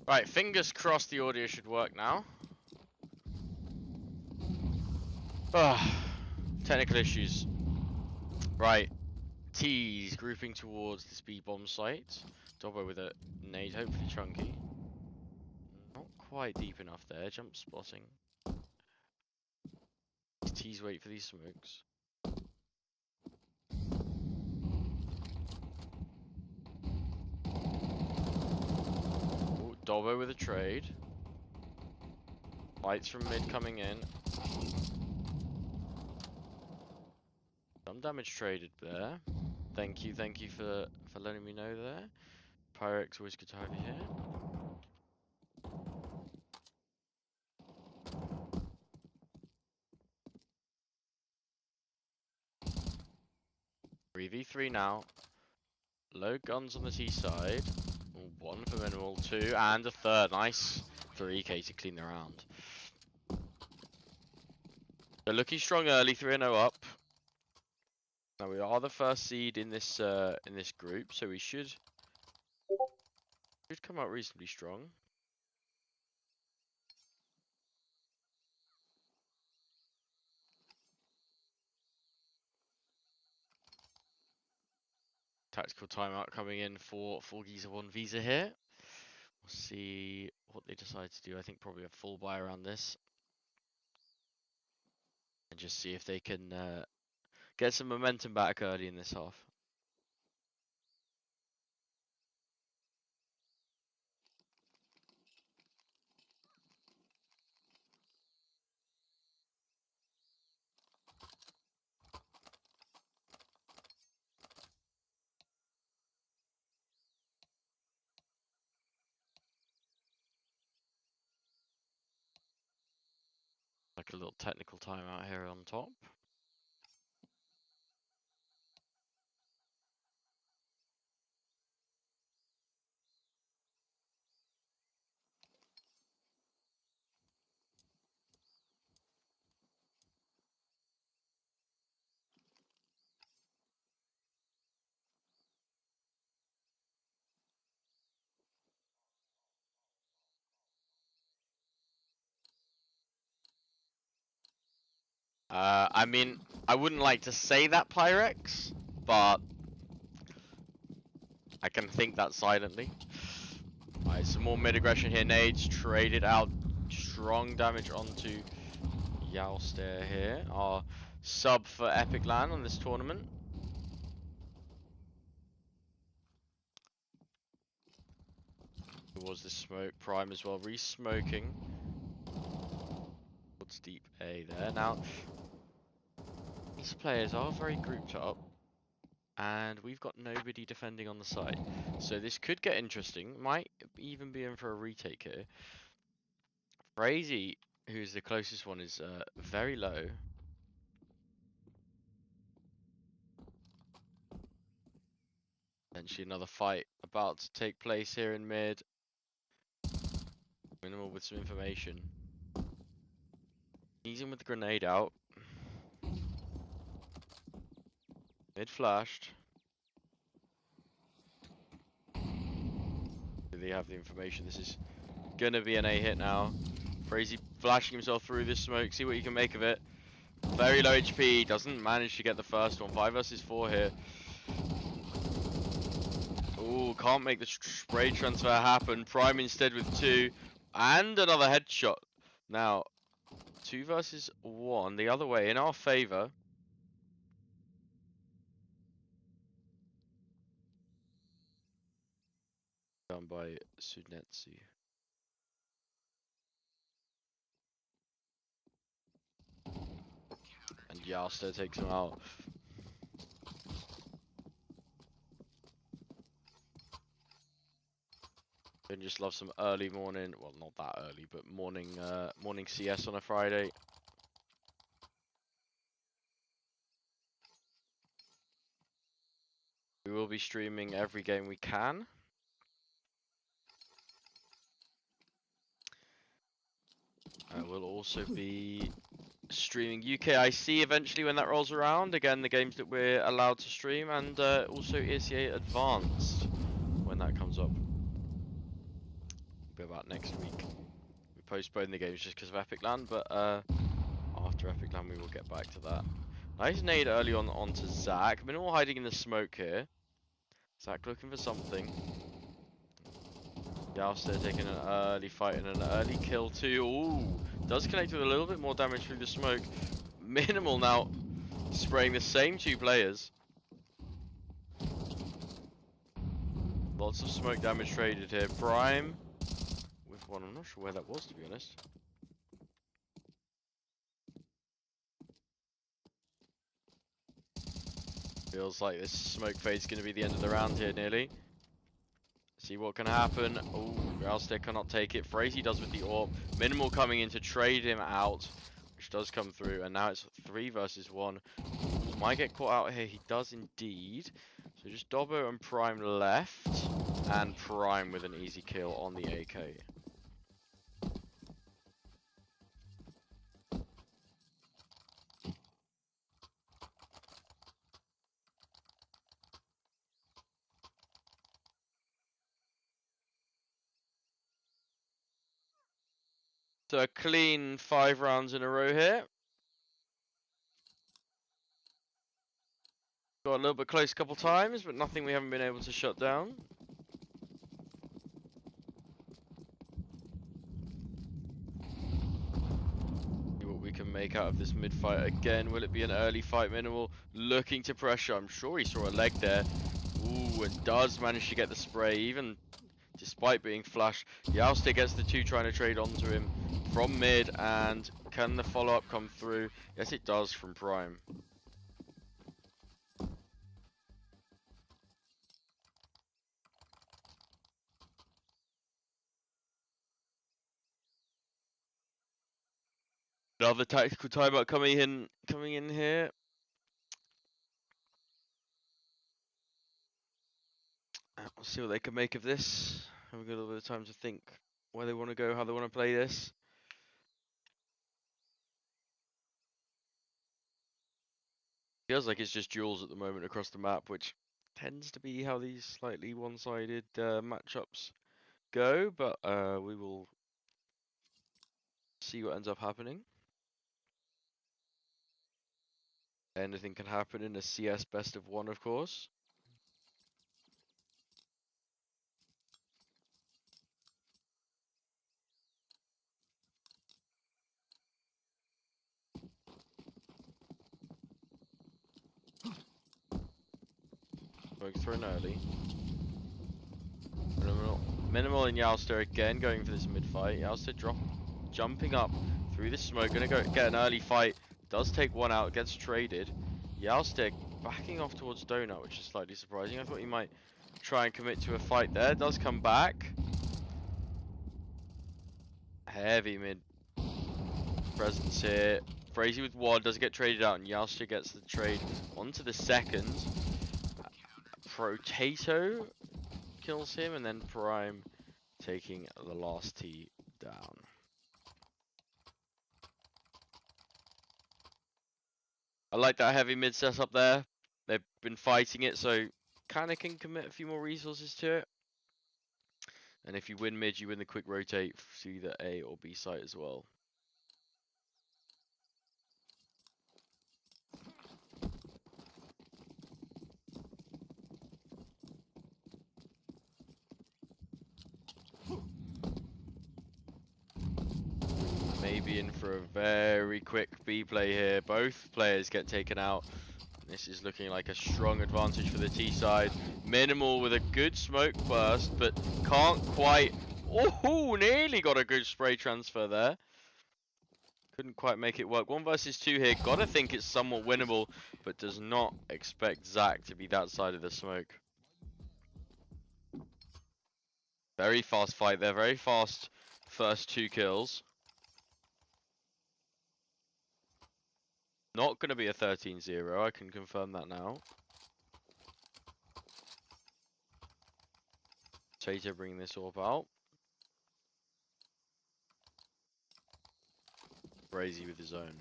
Right, fingers crossed the audio should work now. Technical issues. Right, T's grouping towards this B-bomb site. Dobbo with a nade, hopefully chunky. Not quite deep enough there, jump spotting. T's wait for these smokes. Ooh, Dobbo with a trade. Lights from mid coming in. Some damage traded there. Thank you for letting me know there. Pyrex, always good to have you here. 3v3 now. Low guns on the T side. One for minimal, two, and a third. Nice for EK to clean the round. They're looking strong early, 3-0 up. Now we are the first seed in this group, so we should come out reasonably strong. Tactical timeout coming in for Geezer 1 Visa here. We'll see what they decide to do. I think probably a full buy around this. And just see if they can get some momentum back early in this half. Like a little technical timeout here on top. I mean, I wouldn't like to say that, Pyrex, but I can think that silently. Alright, some more mid-aggression here. Nades traded out. Strong damage onto Yowster here. Our sub for EPIC.LAN on this tournament. There was this smoke. Prime as well. Re-smoking. Towards deep A there. Now, these players are very grouped up. And we've got nobody defending on the side. So this could get interesting. Might even be in for a retake here. Crazy, who's the closest one, is very low. Potentially another fight about to take place here in mid. Minimal with some information. He's in with the grenade out. Mid flashed. Do they have the information? This is gonna be an A hit now. Crazy flashing himself through this smoke. See what you can make of it. Very low HP. Doesn't manage to get the first one. 5 versus 4 here. Ooh, can't make the spray transfer happen. Prime instead with 2. And another headshot. Now, 2 versus 1. The other way, in our favor. Done by Sunetsu. And Yasta takes him out. And just love some early morning, well, not that early, but morning CS on a Friday. We will be streaming every game we can. We'll also be streaming UKIC eventually when that rolls around. Again, the games that we're allowed to stream, and also ECA Advanced when that comes up. We'll be about next week. We postponed the games just because of EPIC.LAN, but after EPIC.LAN we will get back to that. Nice nade early on onto Zach. Minimal hiding in the smoke here. Zach looking for something. Yowster taking an early fight and an early kill too. Ooh, does connect with a little bit more damage through the smoke. Minimal now spraying the same two players. Lots of smoke damage traded here. Prime with one. I'm not sure where that was, to be honest. Feels like this smoke fade's going to be the end of the round here, nearly. See what can happen. Oh, Alster cannot take it. Frazy does with the orb. Minimal coming in to trade him out, which does come through. And now it's 3 versus 1. Might get caught out here. He does indeed. So just Dobbo and Prime left. And Prime with an easy kill on the AK. So a clean 5 rounds in a row here. Got a little bit close a couple times, but nothing we haven't been able to shut down. See what we can make out of this mid fight again. Will it be an early fight? Minimal looking to pressure. I'm sure he saw a leg there. Ooh, and does manage to get the spray, even despite being flashed. Yowster gets the 2 trying to trade onto him from mid, and can the follow-up come through? Yes, it does from Prime. Another tactical timeout coming in here. We'll see what they can make of this. Have a little bit of time to think where they want to go, how they want to play this. Feels like it's just duels at the moment across the map, which tends to be how these slightly one-sided matchups go, but we will see what ends up happening. Anything can happen in a CS best of 1, of course. Smoke thrown early. Minimal and Yowster again going for this mid fight. Yowster jumping up through the smoke, gonna go get an early fight. Does take one out, gets traded. Yowster backing off towards Donut, which is slightly surprising. I thought he might try and commit to a fight there. Does come back. Heavy mid presence here. Frazy with one does get traded out, and Yowster gets the trade onto the second. Potato kills him, and then Prime taking the last T down. I like that heavy mid setup there. They've been fighting it, so kind of can commit a few more resources to it. And if you win mid, you win the quick rotate to either A or B site as well. Maybe in for a very quick B play here. Both players get taken out. This is looking like a strong advantage for the T side. Minimal with a good smoke burst, but can't quite. Oh, nearly got a good spray transfer there. Couldn't quite make it work. 1 versus 2 here. Gotta think it's somewhat winnable, but does not expect Zach to be that side of the smoke. Very fast fight there. Very fast first 2 kills. Not going to be a 13-0, I can confirm that now. Tater bringing this orb out. Crazy with his own.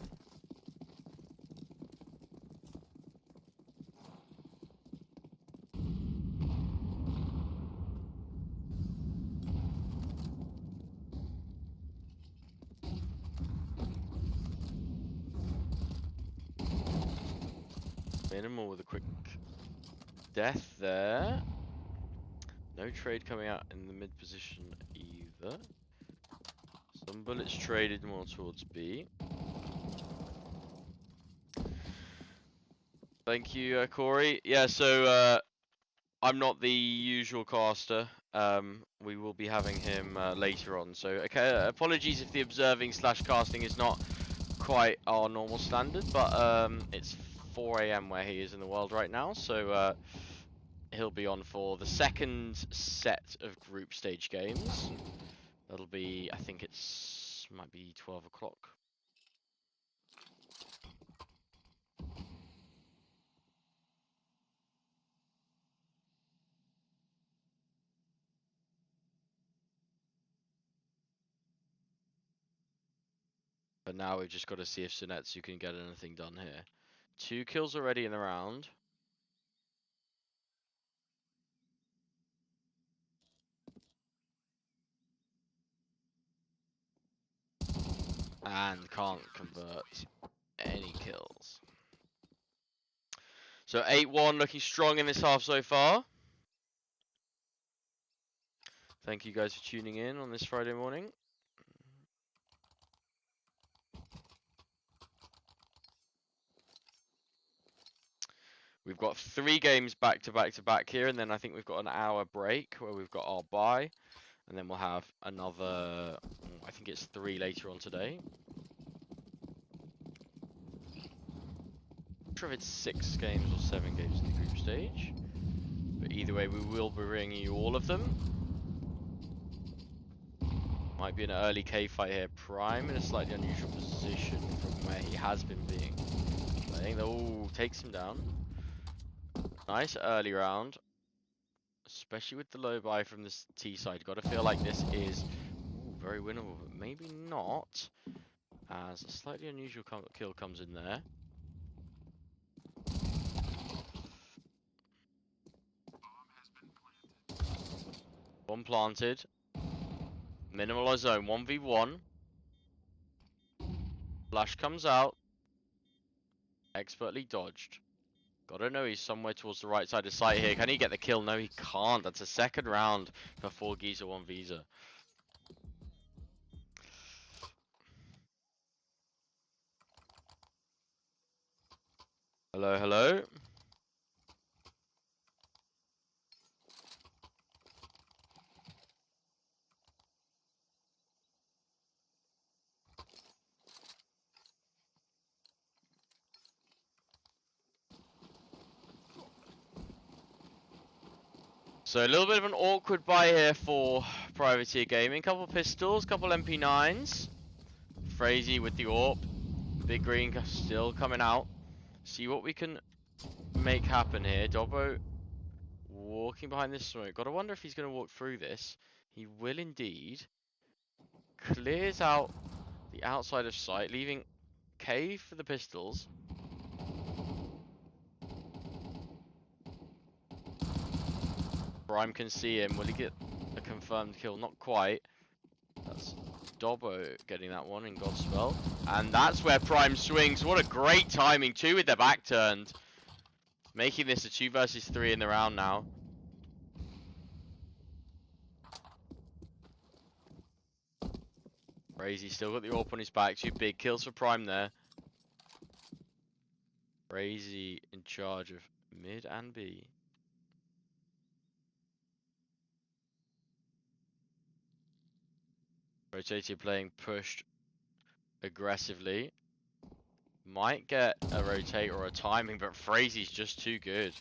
Minimal with a quick death there. No trade coming out in the mid position either. Some bullets traded more towards B. Thank you, Corey. Yeah, so I'm not the usual caster. We will be having him later on. So, okay, apologies if the observing / casting is not quite our normal standard, but it's 4 AM where he is in the world right now. So he'll be on for the second set of group stage games. That'll be, I think might be 12 o'clock. But now we've just got to see if Sunetsu can get anything done here. 2 kills already in the round. And can't convert any kills. So 8-1 looking strong in this half so far. Thank you guys for tuning in on this Friday morning. We've got 3 games back to back to back here, and then I think we've got an hour break where we've got our bye, and then we'll have another, I think it's 3 later on today. I'm not sure if it's 6 games or 7 games in the group stage, but either way we will be bringing you all of them. Might be an early K fight here. Prime in a slightly unusual position from where he has been being. I think that takes him down. Nice early round, especially with the low buy from this T side. Got to feel like this is very winnable, but maybe not, as a slightly unusual kill comes in there. One planted. Minimal zone, 1v1. Flash comes out. Expertly dodged. Gotta know he's somewhere towards the right side of sight here. Can he get the kill? No, he can't. That's a second round for 4 Giza, 1 Visa. Hello, hello. So a little bit of an awkward buy here for Privateer Gaming. Couple pistols, couple MP9s. Frazee with the AWP. Big Green still coming out. See what we can make happen here. Dobbo walking behind this smoke. Gotta wonder if he's going to walk through this. He will indeed. Clears out the outside of sight, leaving K for the pistols. Prime can see him. Will he get a confirmed kill? Not quite. That's Dobbo getting that one in Godspell. And that's where Prime swings. What a great timing, too, with their back turned. Making this a 2 versus 3 in the round now. Frazee still got the AWP on his back. 2 big kills for Prime there. Frazee in charge of mid and B. Rotated playing pushed aggressively. Might get a rotate or a timing, but Frazee's just too good.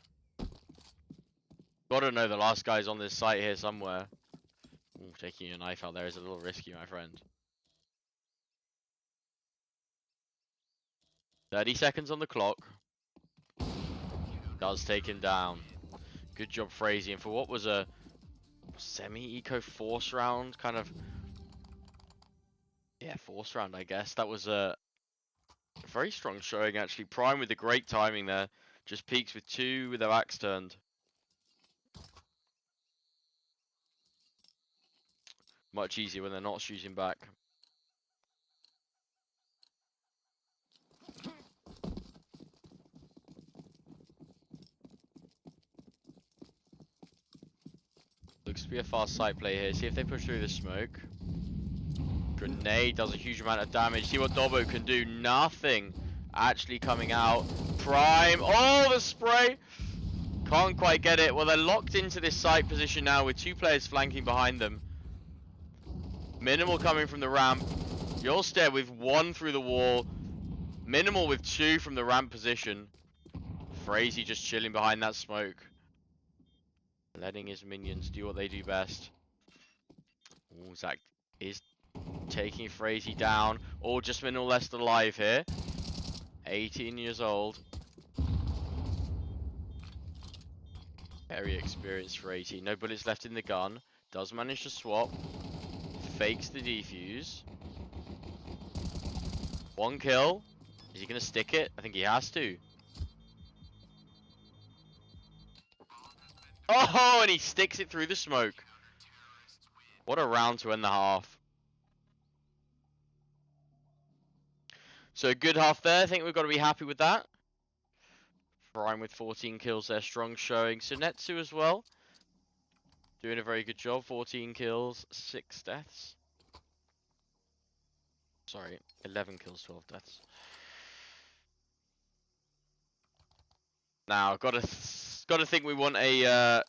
Gotta know the last guy's on this site here somewhere. Ooh, taking your knife out there is a little risky, my friend. 30 seconds on the clock. Does take him down. Good job, Frazee. And for what was a semi-eco force round, kind of... Yeah, force round, I guess. That was a very strong showing, actually. Prime with the great timing there. Just peaks with 2 with their backs turned. Much easier when they're not shooting back. be a fast side play here. See if they push through the smoke. Grenade does a huge amount of damage. See what Dobbo can do. Nothing actually coming out. Prime. Oh, the spray. Can't quite get it. Well, they're locked into this site position now with 2 players flanking behind them. Minimal coming from the ramp. Yolster with 1 through the wall. Minimal with 2 from the ramp position. Frazee just chilling behind that smoke. Letting his minions do what they do best. Ooh, Zach is taking Frazee down. Or just Minimal left alive here. 18 years old. Very experienced Frazee. No bullets left in the gun. Does manage to swap. Fakes the defuse. 1 kill. Is he going to stick it? I think he has to. Oh, and he sticks it through the smoke. What a round to end the half. So a good half there. I think we've got to be happy with that. Prime with 14 kills there. Strong showing. Sunetsu as well. Doing a very good job. 14 kills, 6 deaths. Sorry, 11 kills, 12 deaths. Now, got to think we want a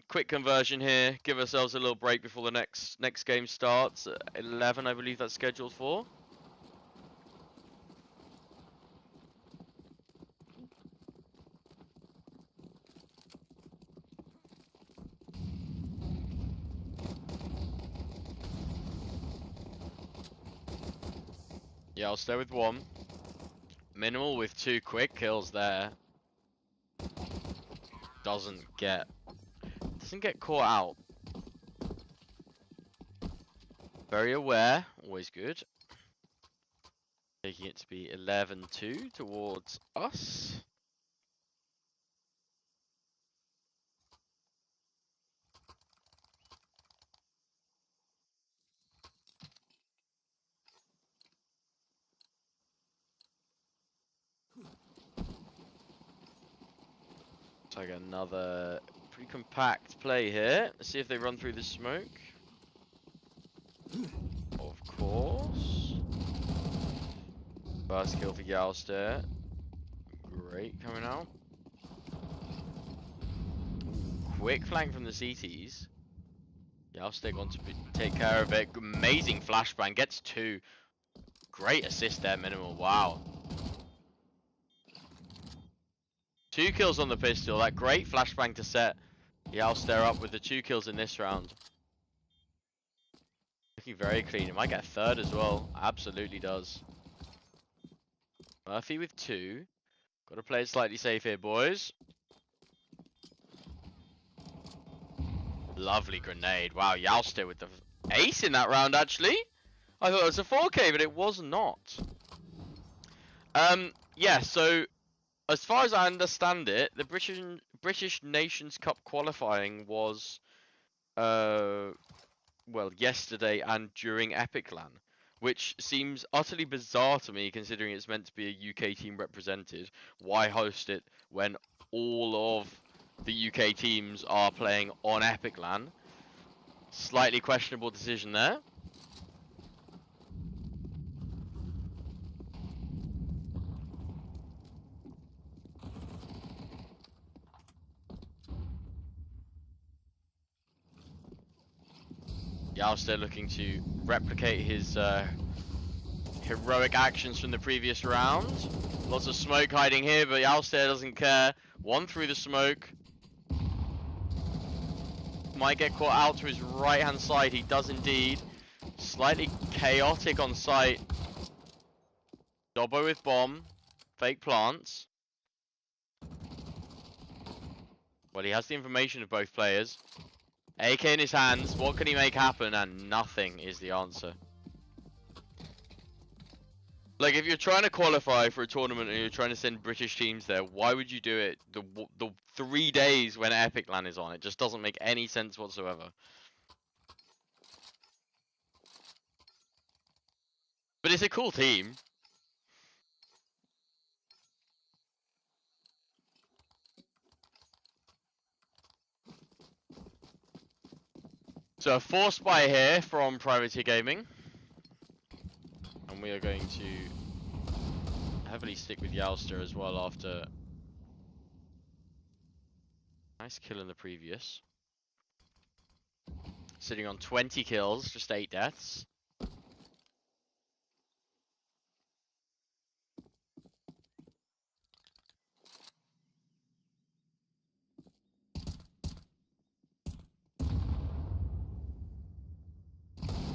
quick conversion here. Give ourselves a little break before the next game starts. 11, I believe that's scheduled for. Yeah, I'll stay with 1. Minimal with 2 quick kills there. Doesn't get caught out. Very aware, always good. Taking it to be 11-2 towards us. So I got another pretty compact play here. Let's see if they run through the smoke. Of course. First kill for Yalster. Great coming out. Quick flank from the CTs. Yalster going to take care of it. Amazing flashbang. Gets 2. Great assist there, Minimal. Wow. 2 kills on the pistol. That great flashbang to set Yalster up with the 2 kills in this round. Looking very clean. It might get a 3rd as well. Absolutely does. Murphy with 2. Got to play it slightly safe here, boys. Lovely grenade. Wow, Yalster with the ace in that round, actually. I thought it was a 4K, but it was not. Yeah, so as far as I understand it, the British Nations Cup qualifying was, well, yesterday and during EPIC.LAN, which seems utterly bizarre to me, considering it's meant to be a UK team represented. Why host it when all of the UK teams are playing on EPIC.LAN? Slightly questionable decision there. Yalster looking to replicate his heroic actions from the previous round. Lots of smoke hiding here, but Yalster doesn't care. 1 through the smoke. Might get caught out to his right hand side. He does indeed. Slightly chaotic on site. Dobbo with bomb. Fake plants. Well, he has the information of both players. AK in his hands. What can he make happen? And nothing is the answer. Like, if you're trying to qualify for a tournament and you're trying to send British teams there, why would you do it the 3 days when EPIC.LAN is on? It just doesn't make any sense whatsoever. But it's a cool team. So a force buy here from Privateer Gaming. And we are going to heavily stick with Yowster as well after nice kill in the previous. Sitting on 20 kills, just 8 deaths.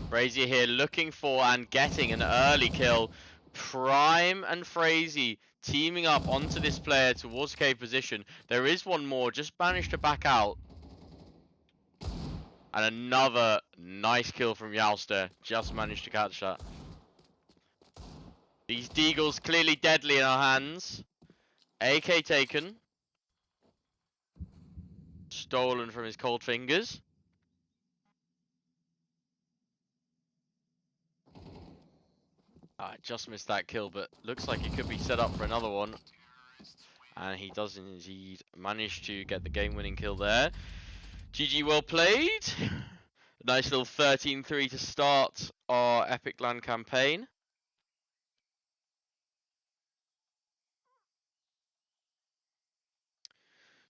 Frazier here looking for and getting an early kill. Prime and Frazier teaming up onto this player towards cave position. There is one more, just managed to back out. And another nice kill from Yowster. Just managed to catch that. These Deagles clearly deadly in our hands. AK taken. Stolen from his cold fingers. Just missed that kill, but looks like he could be set up for another one. And he does indeed manage to get the game-winning kill there. GG, well played. Nice little 13-3 to start our EPIC.LAN campaign.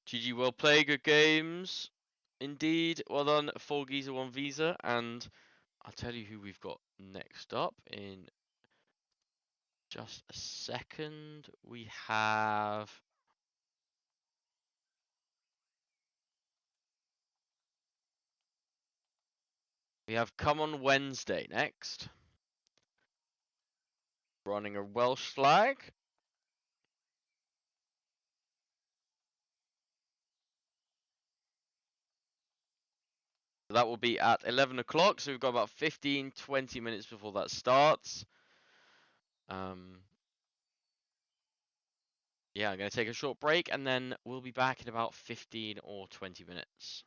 GG, well played, good games. Indeed, well done, 4Geezer, 1Visa. And I'll tell you who we've got next up in just a second. We have... Come on Wednesday next. Running a Welsh flag. That will be at 11 o'clock, so we've got about 15-20 minutes before that starts. Yeah, I'm going to take a short break, and then we'll be back in about 15 or 20 minutes.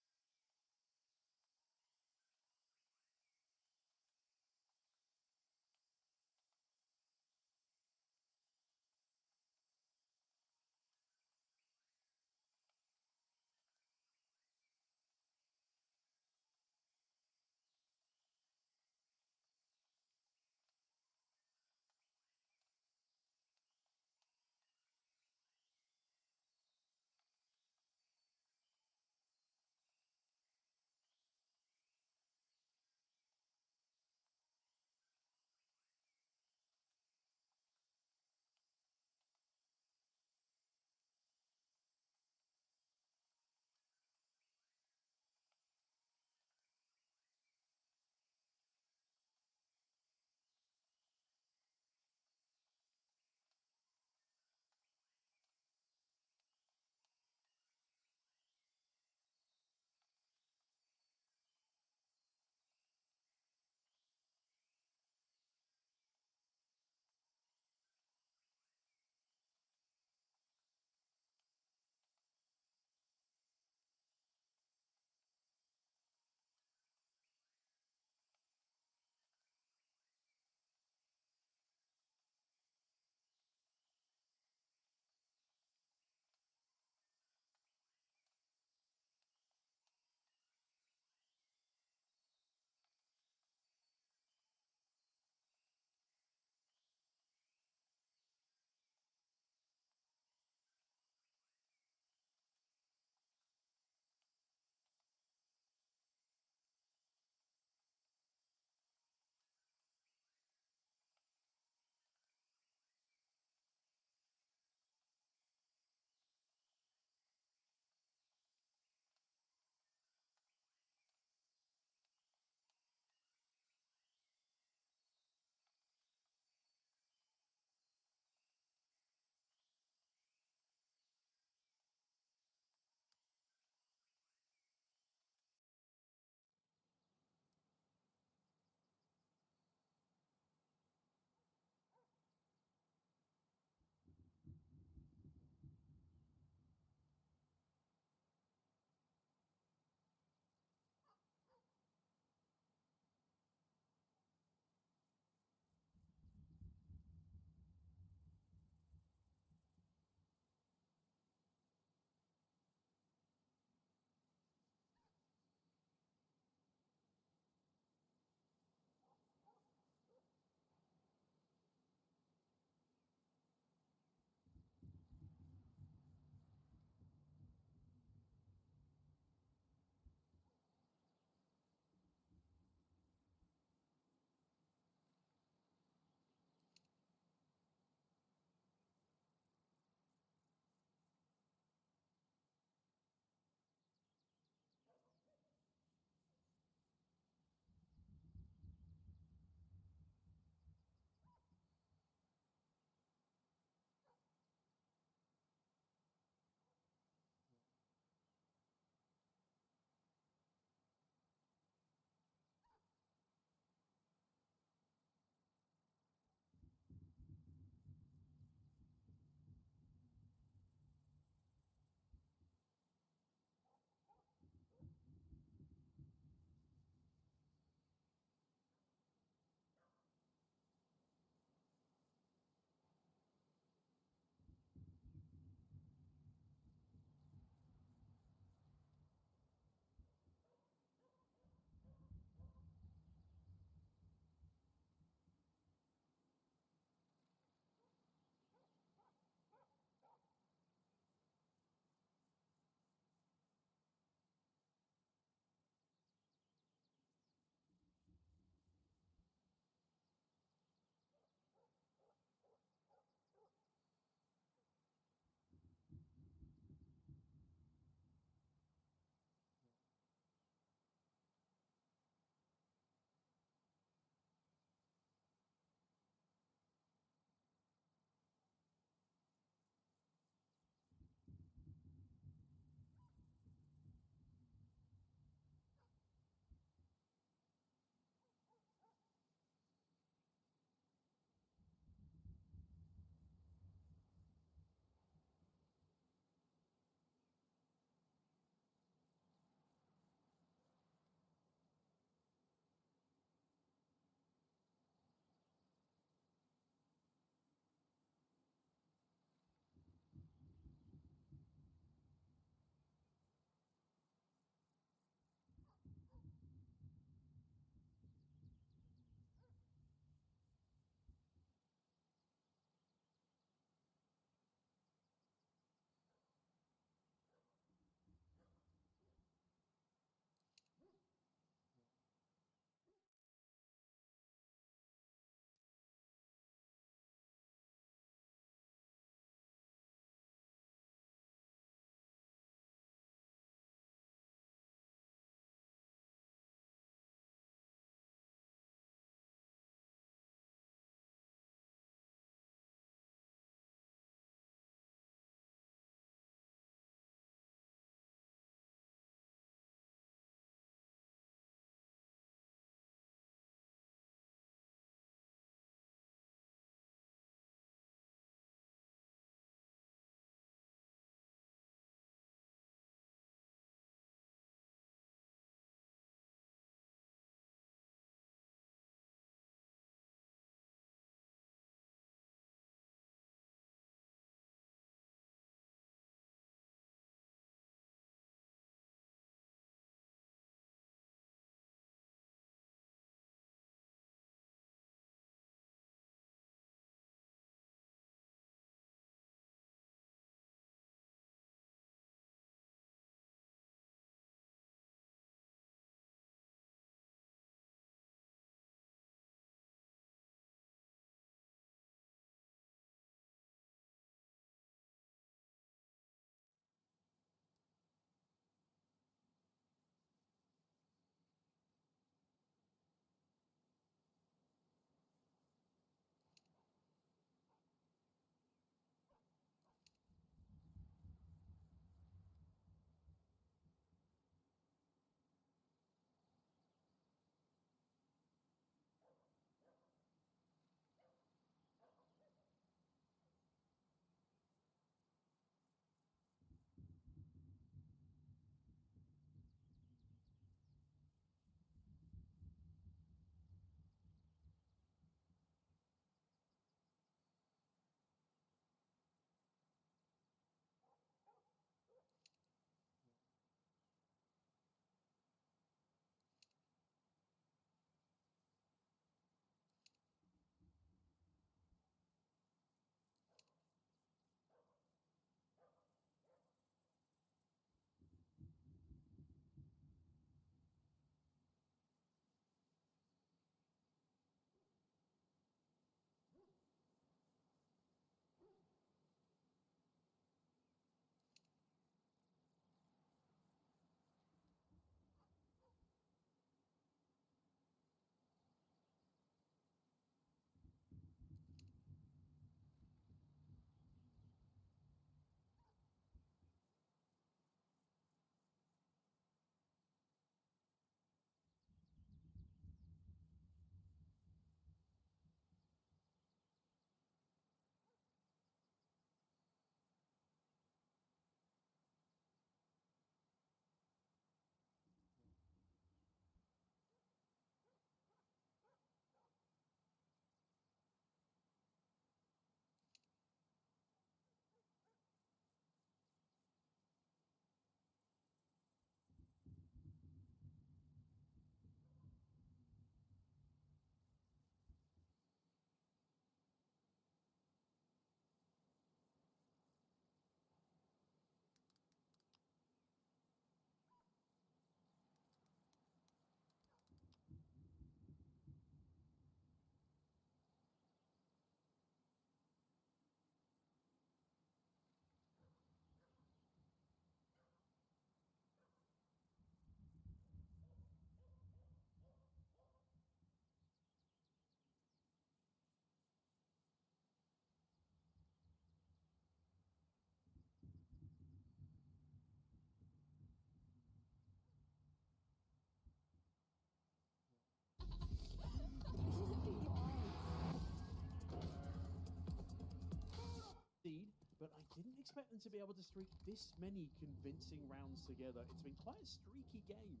expect them to be able to streak this many convincing rounds together. It's been quite a streaky game.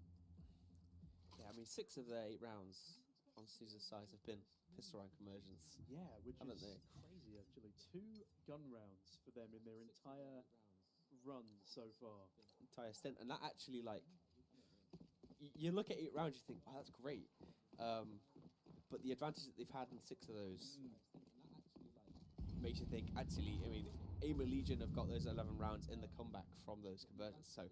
Yeah, I mean, 6 of their 8 rounds on Susa's side have been pistol round conversions. Yeah, which Haven't is they? crazy, actually. 2 gun rounds for them in their entire run so far. Entire stint. And that actually, like, you look at 8 rounds, you think, oh, that's great. But the advantage that they've had in 6 of those makes you think, actually, I mean, Aim Legion have got those 11 rounds in the comeback from those conversions. So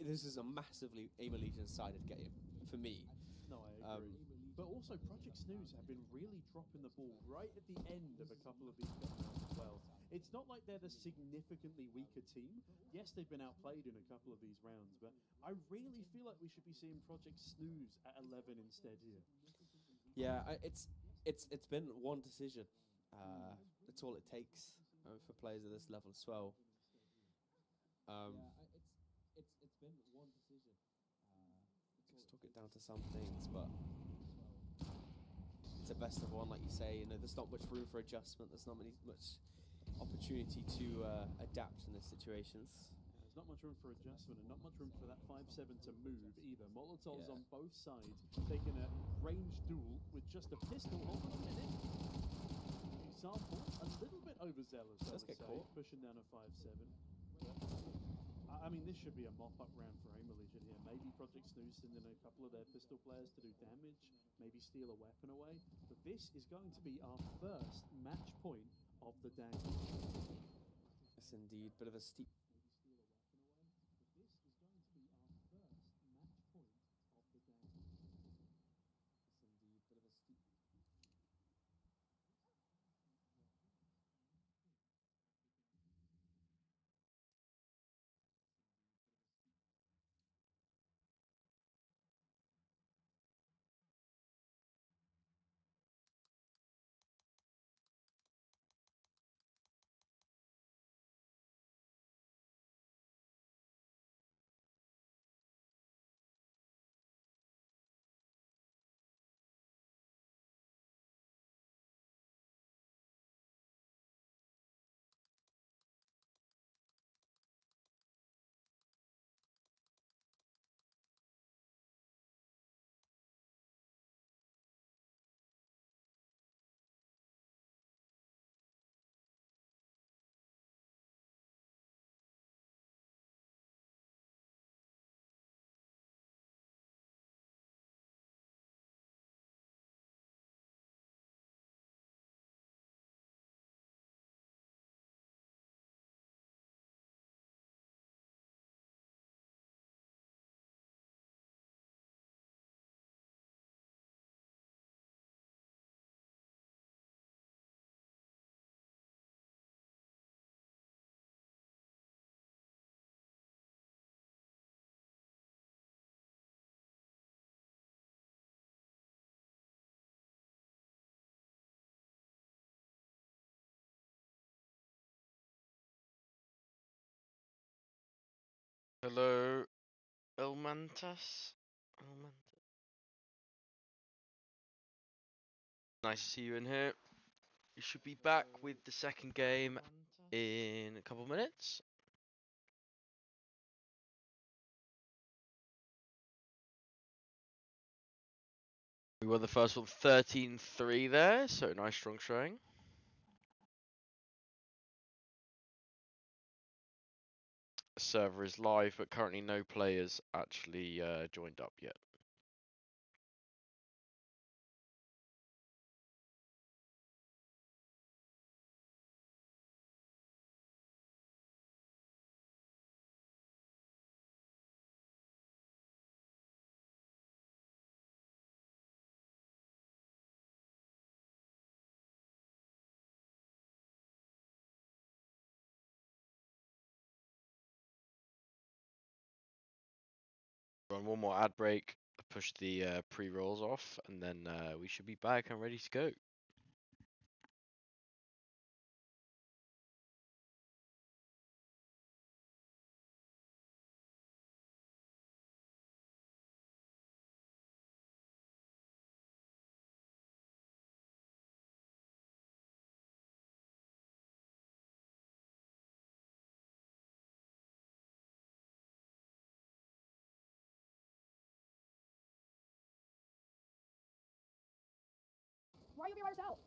this is a massively Aim Legion sided game for me. No, I agree. But also, Project Snooze have been really dropping the ball right at the end of a couple of these gun rounds as well. It's not like they're the significantly weaker team. Yes, they've been outplayed in a couple of these rounds, but I really feel like we should be seeing Project Snooze at 11 instead here. Yeah, it's been one decision. That's all it takes for players at this level as well. It's been one decision. Just took it down to some things, but it's a best of one, like you say. You know, there's not much room for adjustment. There's not much opportunity to adapt in these situations. There's not much room for adjustment and not much room for that 5-7 to move either. Molotovs on both sides taking a range duel with just a pistol. Hold on a minute. Example, a little bit overzealous, I would say, pushing down a 5-7. I mean, this should be a mop-up round for Aim Legion here. Maybe Project Snooze sending a couple of their pistol players to do damage, maybe steal a weapon away. But this is going to be our first match point of the day. Yes, indeed. Bit of a steep. Hello, Elmantas. Nice to see you in here. You should be back with the second game in a couple of minutes. We won the first one 13-3 there, so nice strong showing. Server is live, but currently no players actually joined up yet. Run one more ad break, push the pre-rolls off, and then we should be back and ready to go. you'll be by yourself.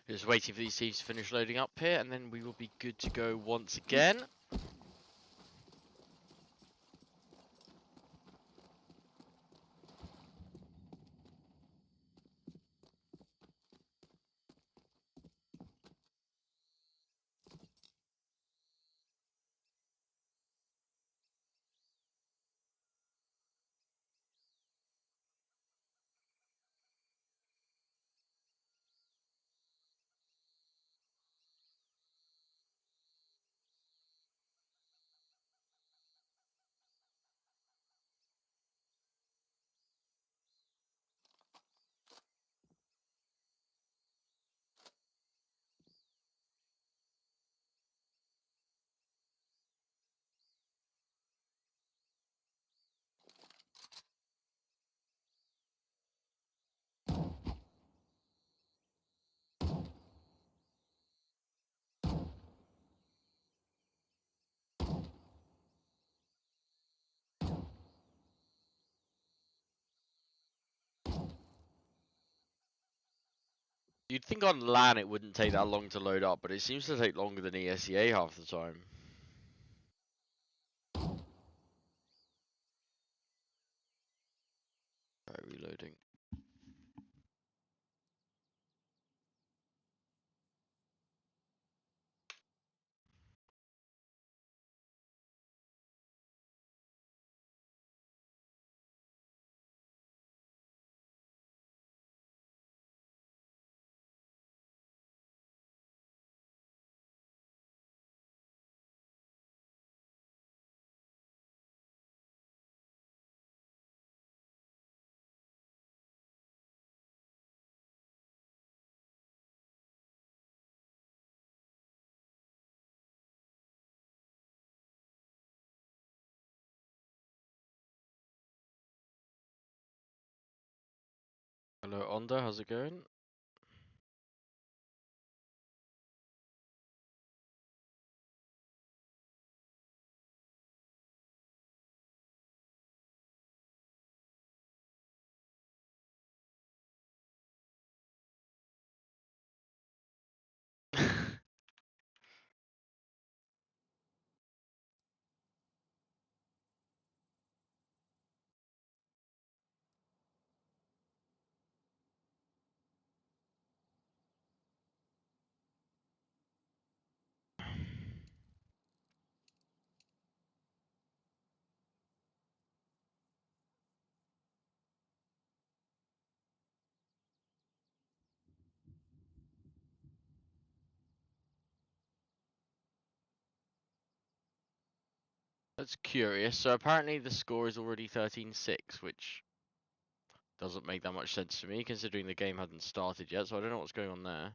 Just waiting for these teams to finish loading up here, and then we will be good to go once again. You'd think on LAN it wouldn't take that long to load up, but it seems to take longer than ESEA half the time. Alright, reloading. Hello, Onda, how's it going? That's curious. So apparently the score is already 13-6, which doesn't make that much sense to me, considering the game hadn't started yet, so I don't know what's going on there.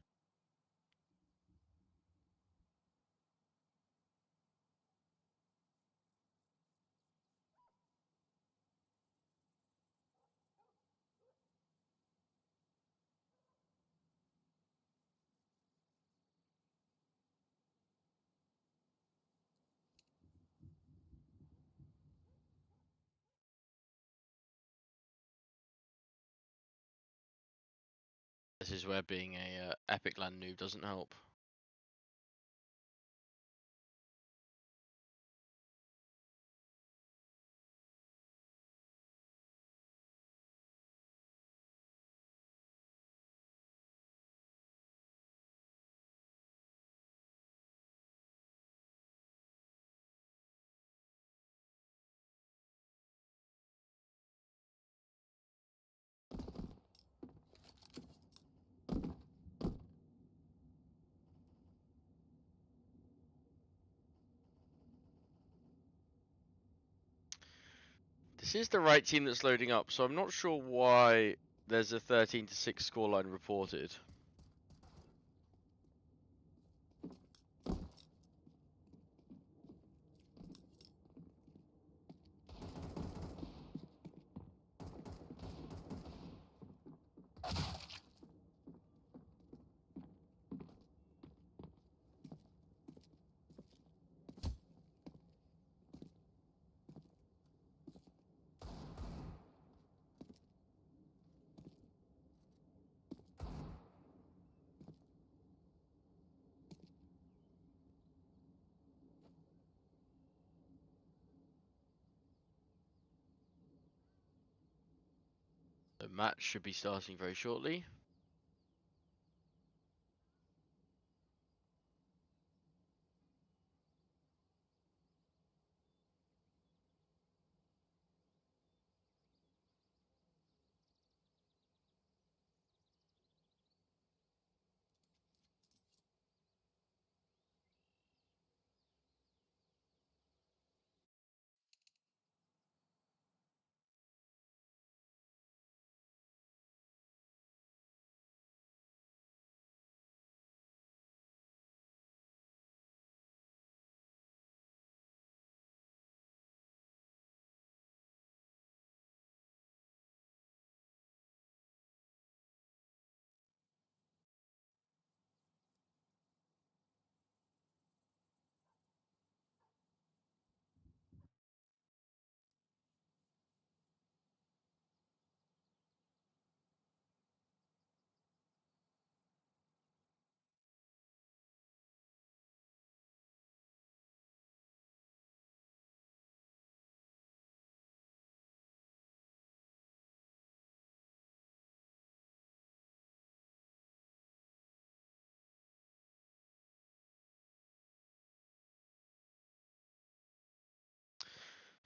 This is where being a EPIC.LAN noob doesn't help. This is the right team that's loading up, so I'm not sure why there's a 13-6 scoreline reported. The match should be starting very shortly.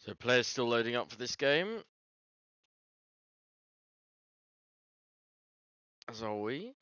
So players still loading up for this game. As are we.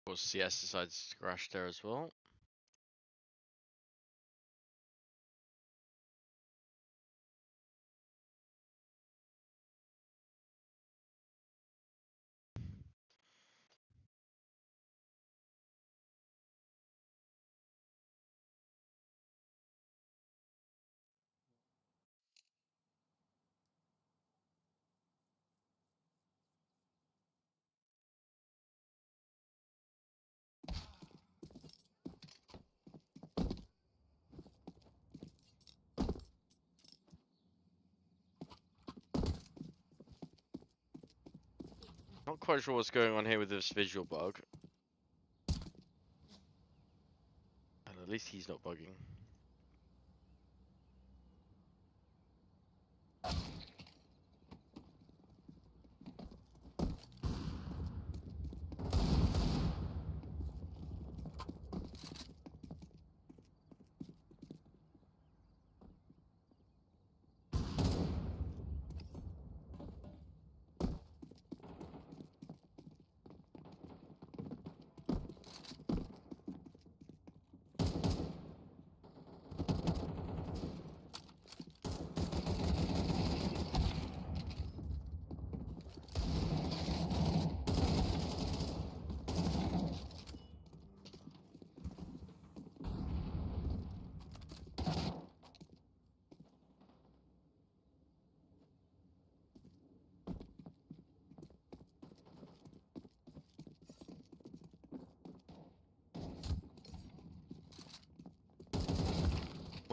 Of course, CS decides to crash there as well. Not quite sure what's going on here with this visual bug. And at least he's not bugging.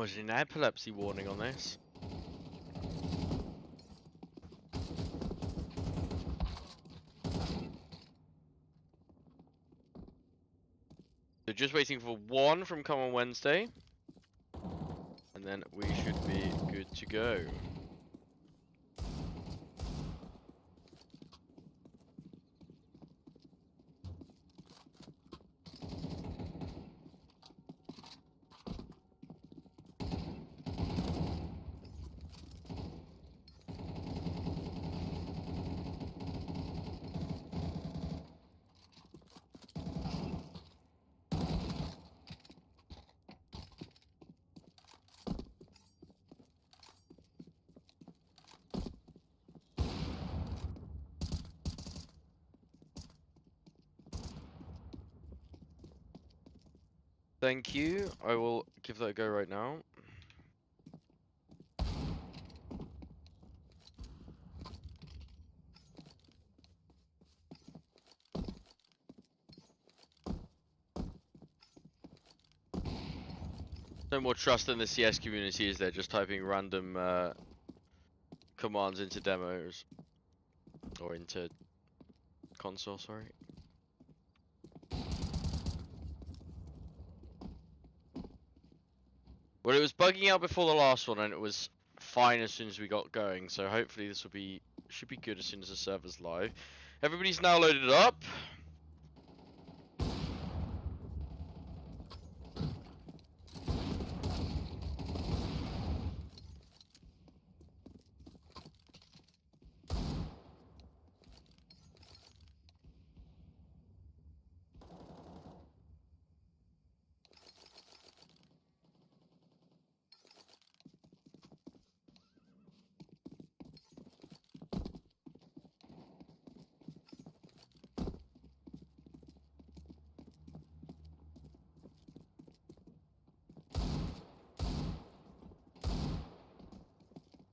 Was it an epilepsy warning on this? So just waiting for one from Come on Wednesday. And then we should be good to go. Thank you. I will give that a go right now. No more trust in the CS community, is there? Just typing random commands into demos. Or into console, sorry. Well, it was bugging out before the last one, and it was fine as soon as we got going. So hopefully this will be should be good as soon as the server's live. Everybody's now loaded up.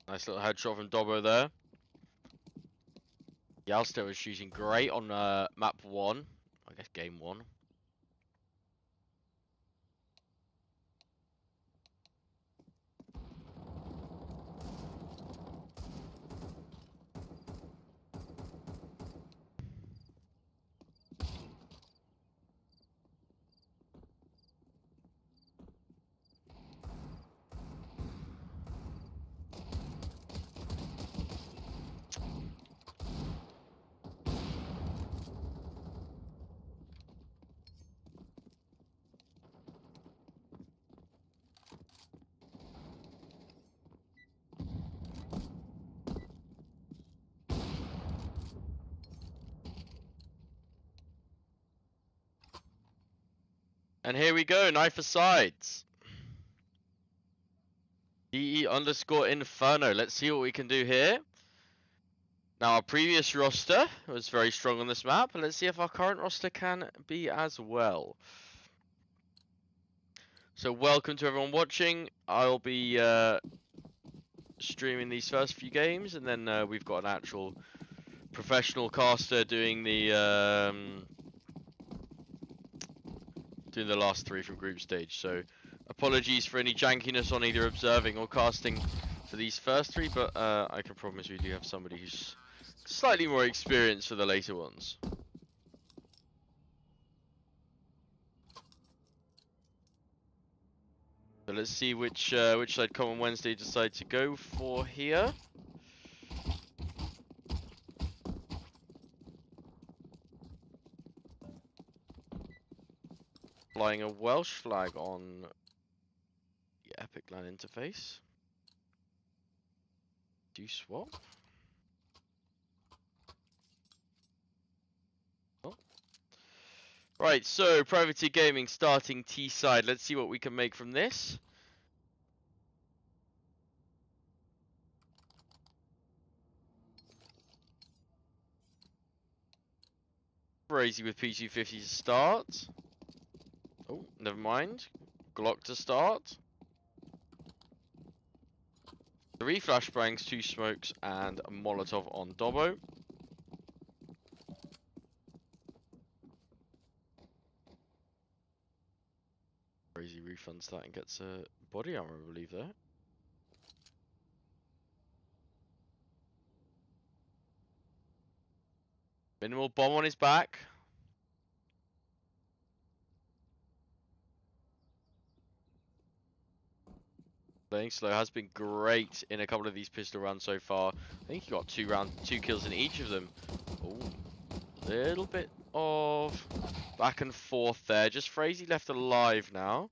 Nice little headshot from Dobbo there. Yalster was shooting great on map 1. I guess game 1. And here we go, knife asides. DE_Inferno. Let's see what we can do here. Now, our previous roster was very strong on this map. Let's see if our current roster can be as well. So, welcome to everyone watching. I'll be streaming these first few games, and then we've got an actual professional caster doing the last 3 from group stage. So, apologies for any jankiness on either observing or casting for these first 3, but I can promise we do have somebody who's slightly more experienced for the later ones. So let's see which side Common Wednesday decide to go for here. Flying a Welsh flag on the EPIC.LAN interface. Do swap? Oh. Right, so Privateer Gaming starting T side. Let's see what we can make from this. Crazy with P250 to start. Oh, never mind. Glock to start. 3 flashbangs, 2 smokes, and a Molotov on Dobbo. Crazy refunds that and gets a body armor, I believe, there. Minimal bomb on his back. Playing slow has been great in a couple of these pistol rounds so far. I think he got 2 kills in each of them. Oh, little bit of back and forth there. Just Frazee left alive now.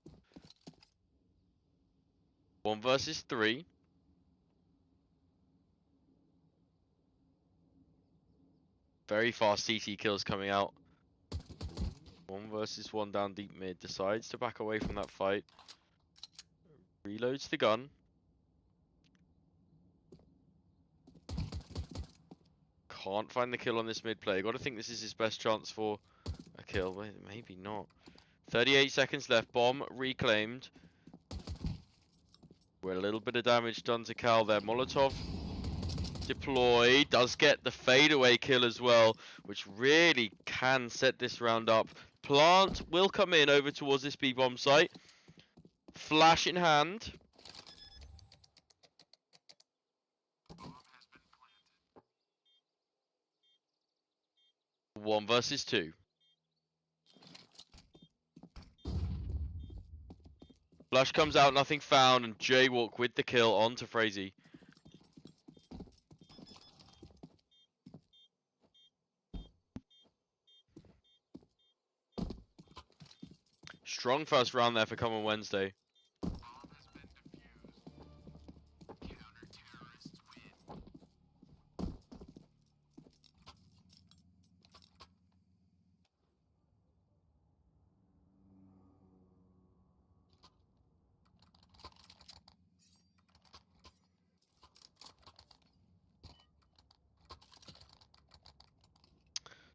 1 versus 3. Very fast CT kills coming out. 1 versus 1 down deep mid. Decides to back away from that fight. Reloads the gun. Can't find the kill on this mid play. Gotta think this is his best chance for a kill. But maybe not. 38 seconds left. Bomb reclaimed. With a little bit of damage done to Cal there. Molotov deployed. Does get the fadeaway kill as well, which really can set this round up. Plant will come in over towards this B-bomb site. Flash in hand. 1 versus 2. Flush comes out, nothing found, and Jaywalk with the kill onto Frazee. Strong first round there for Common Wednesday.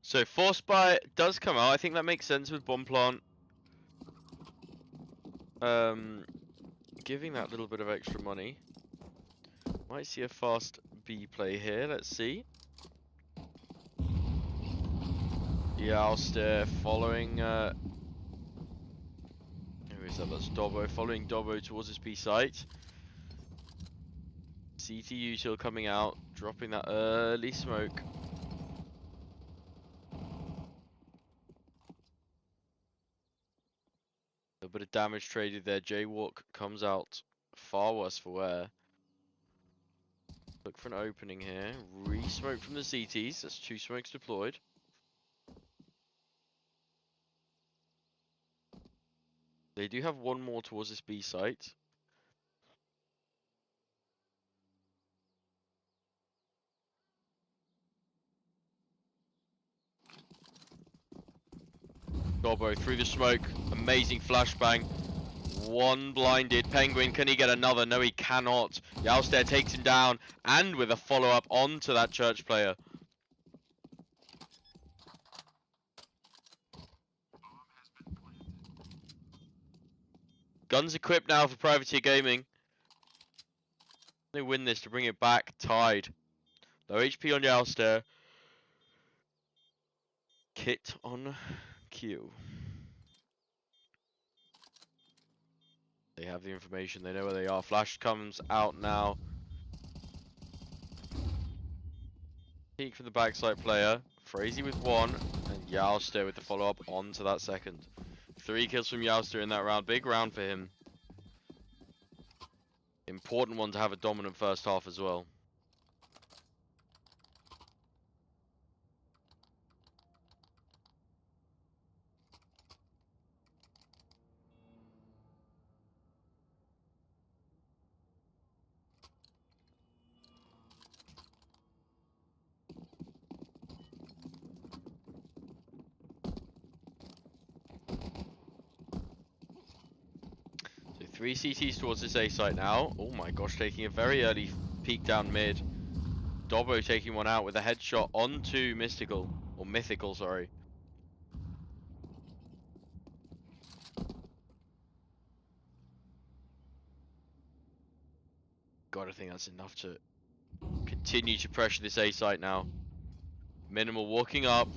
So Force Buy does come out. I think that makes sense with Bomb Plant. Giving that little bit of extra money. Might see a fast B play here. Let's see. Yowster following. Who is that? That's Dobbo. Following Dobbo towards his B site. CTU still coming out, dropping that early smoke. A bit of damage traded there. Jaywalk comes out far worse for wear. Look for an opening here. Re-smoke from the CTs. That's 2 smokes deployed. They do have 1 more towards this B site. Dobbo through the smoke. Amazing flashbang. 1 blinded. Penguin, can he get another? No, he cannot. Yowster takes him down, and with a follow-up onto that church player. Guns equipped now for Privateer Gaming. They win this to bring it back tied. Low HP on Yowster. Kit on Q. They have the information, they know where they are. Flash comes out now. Peek for the backside player. Frazee with 1, and Yowster with the follow-up onto that second. 3 kills from Yowster in that round. Big round for him. Important one to have a dominant first half as well. So 3 CTs towards this A site now. Oh my gosh, taking a very early peek down mid. Dobbo taking one out with a headshot onto Mystical. Or Mythical, sorry. God, I think that's enough to continue to pressure this A site now. Minimal walking up.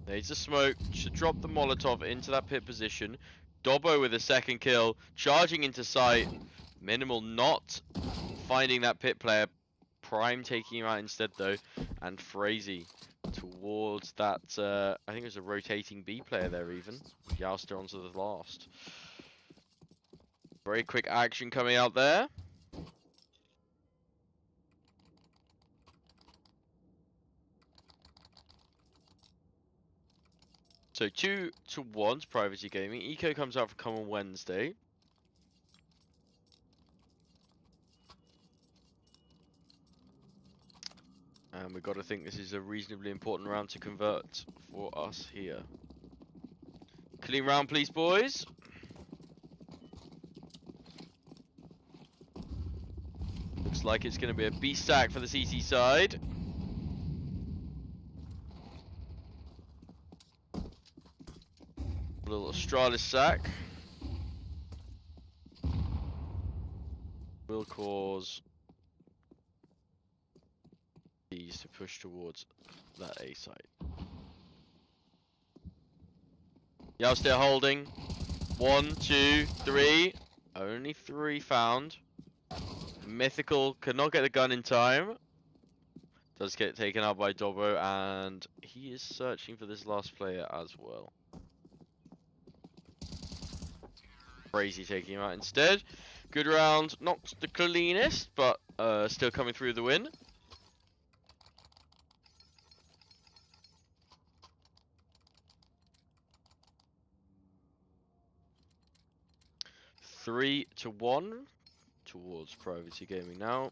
There's a smoke to drop the Molotov into that pit position. Dobbo with a second kill, charging into sight. Minimal not finding that pit player. Prime taking him out instead though. And Frazee towards that, I think it was a rotating B player there even. Yowster onto the last. Very quick action coming out there. So 2-1 to Privacy Gaming. Eco comes out for Common Wednesday. And we've got to think this is a reasonably important round to convert for us here. Clean round please, boys. Looks like it's going to be a B stack for the CT side. A little Astralis sack. Will cause these to push towards that A site. Yowster holding. 1, 2, 3. Only 3 found. Mythical could not get the gun in time. Does get taken out by Dobbo, and he is searching for this last player as well. Crazy taking him out instead. Good round, not the cleanest, but still coming through the win. Three to 1 towards Privacy Gaming now.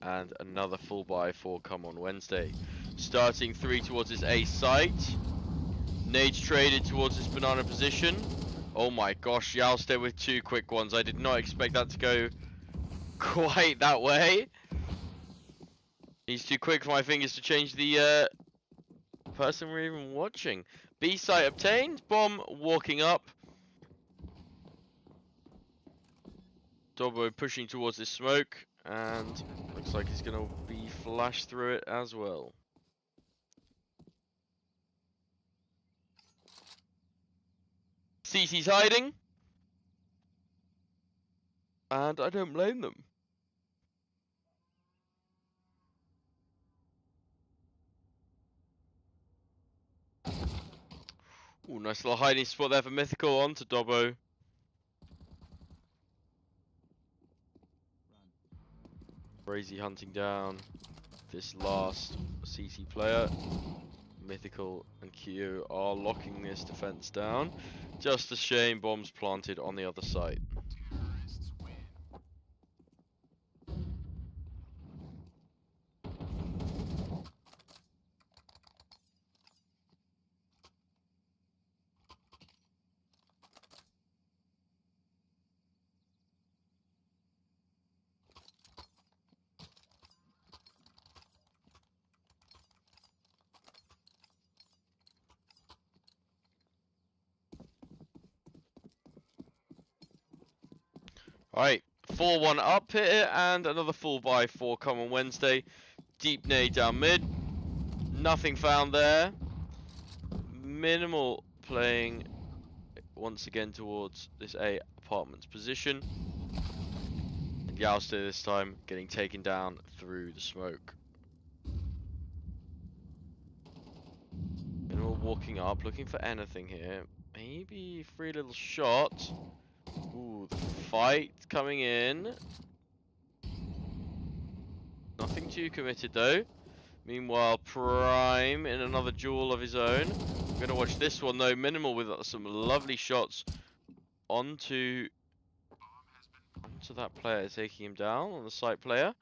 And another full buy for Come On Wednesday. Starting 3 towards his A site. Nades traded towards his banana position. Oh my gosh, Yalster with 2 quick ones. I did not expect that to go quite that way. He's too quick for my fingers to change the person we're even watching. B site obtained. Bomb walking up. Dobbo pushing towards this smoke. And looks like he's going to be flashed through it as well. CT's hiding. And I don't blame them. Ooh, nice little hiding spot there for Mythical onto Dobbo. Crazy hunting down this last CT player. Mythical and Q are locking this defense down. Just a shame bombs planted on the other side. Alright, 4-1 up here, and another full buy for Come On Wednesday. Deep nade down mid. Nothing found there. Minimal playing once again towards this A apartment's position. And Yalster this time getting taken down through the smoke. Minimal walking up, looking for anything here. Maybe free little shot. Ooh, the fight coming in. Nothing too committed though. Meanwhile, Prime in another duel of his own. I'm gonna watch this one though. Minimal with some lovely shots onto that player, taking him down on the site player.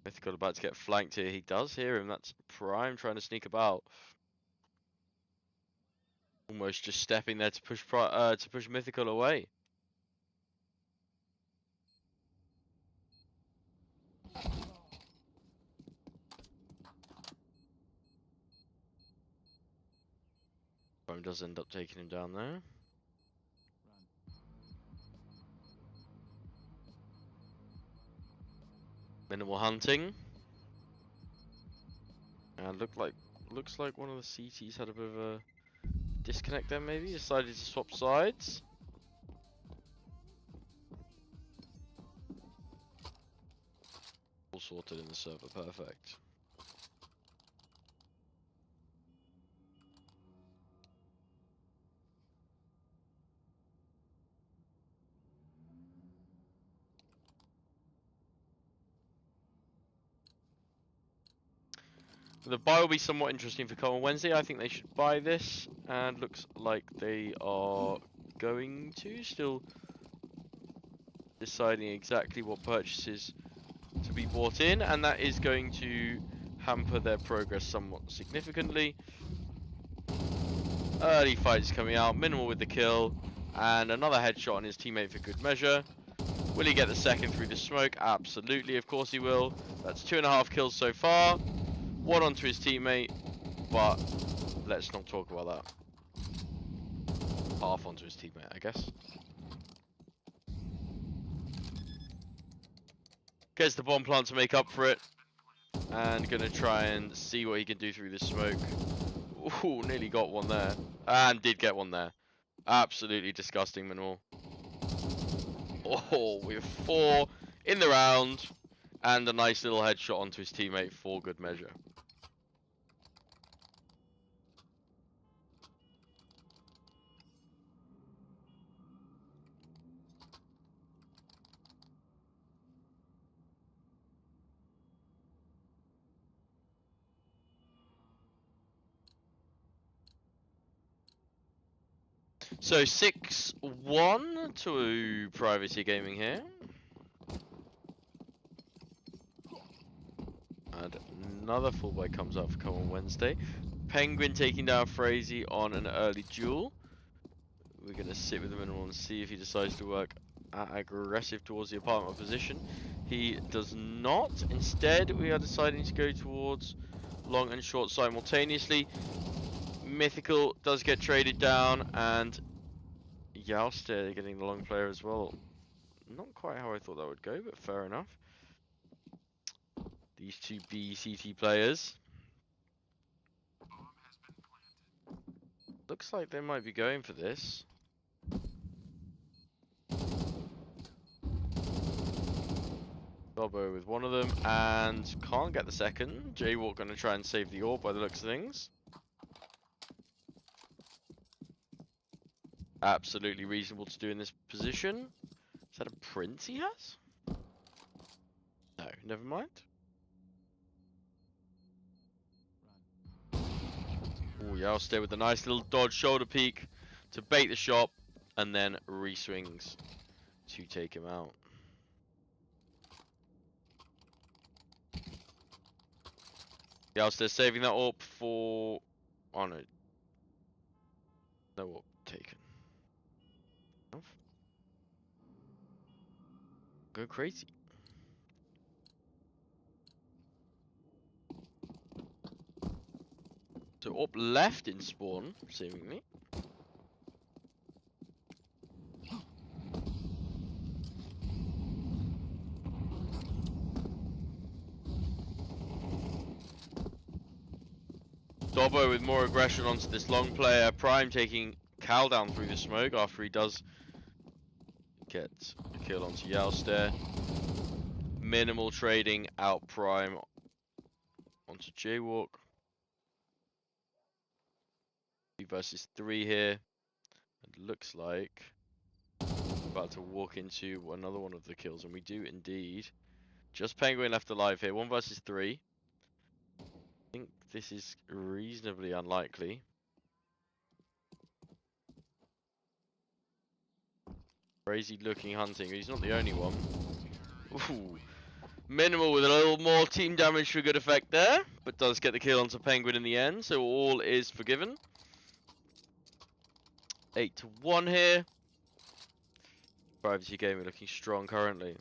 Mythical about to get flanked here. He does hear him. That's Prime trying to sneak about. Almost just stepping there to push Mythical away. Prime does end up taking him down there. Minimal hunting. And looks like one of the CTs had a bit of a disconnect there maybe. Decided to swap sides. All sorted in the server, perfect. The buy will be somewhat interesting for Come On Wednesday. I think they should buy this, and looks like they are going to. Still deciding exactly what purchases to be bought in, and that is going to hamper their progress somewhat significantly. Early fights coming out, Minimal with the kill, and another headshot on his teammate for good measure. Will he get the second through the smoke? Absolutely, of course he will. That's 2.5 kills so far. One onto his teammate, but let's not talk about that. Half onto his teammate, I guess. Gets the bomb plant to make up for it. and gonna try and see what he can do through this smoke. Ooh, nearly got one there. And did get one there. Absolutely disgusting, Minimal. Oh, with 4 in the round. And a nice little headshot onto his teammate for good measure. So 6-1 to Privacy Gaming here. And another full buy comes up for Come on Wednesday. Penguin taking down Frazee on an early duel. We're going to sit with the Minimal and see if he decides to work aggressive towards the apartment position. He does not. Instead, we are deciding to go towards long and short simultaneously. Mythical does get traded down, and Jouster getting the long player as well. Not quite how I thought that would go, but fair enough. These two BCT players. Looks like they might be going for this. Dobbo with one of them, and can't get the second. Jaywalk going to try and save the orb by the looks of things. Absolutely reasonable to do in this position. Is that a prince he has? No, never mind. Oh, Jouster with a nice little dodge shoulder peek to bait the shot, and then re-swings to take him out. Jouster saving that orb for... Oh no. No orb taken. Go crazy. So up left in spawn, seemingly. Dobbo with more aggression onto this long player. Prime taking Cal down through the smoke after he does get a kill onto Jouster. Minimal trading out Prime onto Jaywalk. 2 versus 3 here. It looks like we're about to walk into another one of the kills, and we do indeed. Just Penguin left alive here. 1 versus 3. I think this is reasonably unlikely. Crazy looking hunting. He's not the only one. Ooh. Minimal with a little more team damage for good effect there, but does get the kill onto Penguin in the end, so all is forgiven. 8-1 here. Privacy Gaming looking strong currently.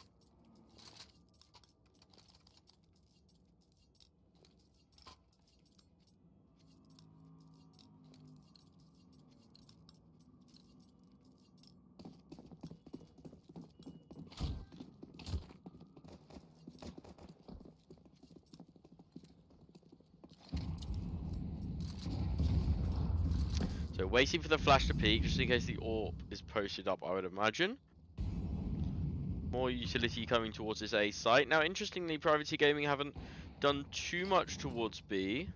So waiting for the flash to peak, just in case the AWP is posted up, I would imagine. More utility coming towards this A site. Now, interestingly, Privacy Gaming haven't done too much towards B.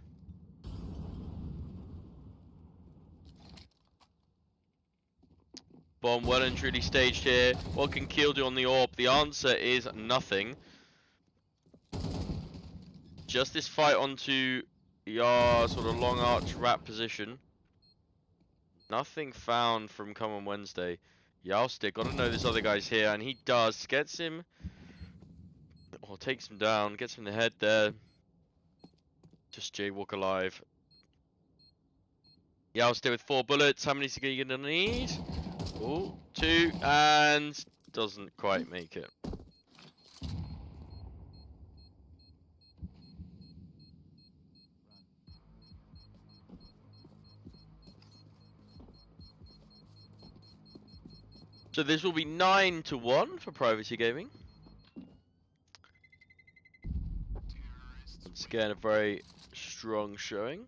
Bomb well and truly staged here. What can Keel do on the AWP? The answer is nothing. Just this fight onto the sort of long arch wrap position. Nothing found from Come on Wednesday. Jouster, gotta know this other guy's here, and he does. Gets him, or takes him down, gets him in the head there. Just Jaywalk alive. Jouster with 4 bullets. How many is he gonna need? Oh, 2, and doesn't quite make it. So this will be 9-1 for Privacy Gaming. Once Again, a very strong showing.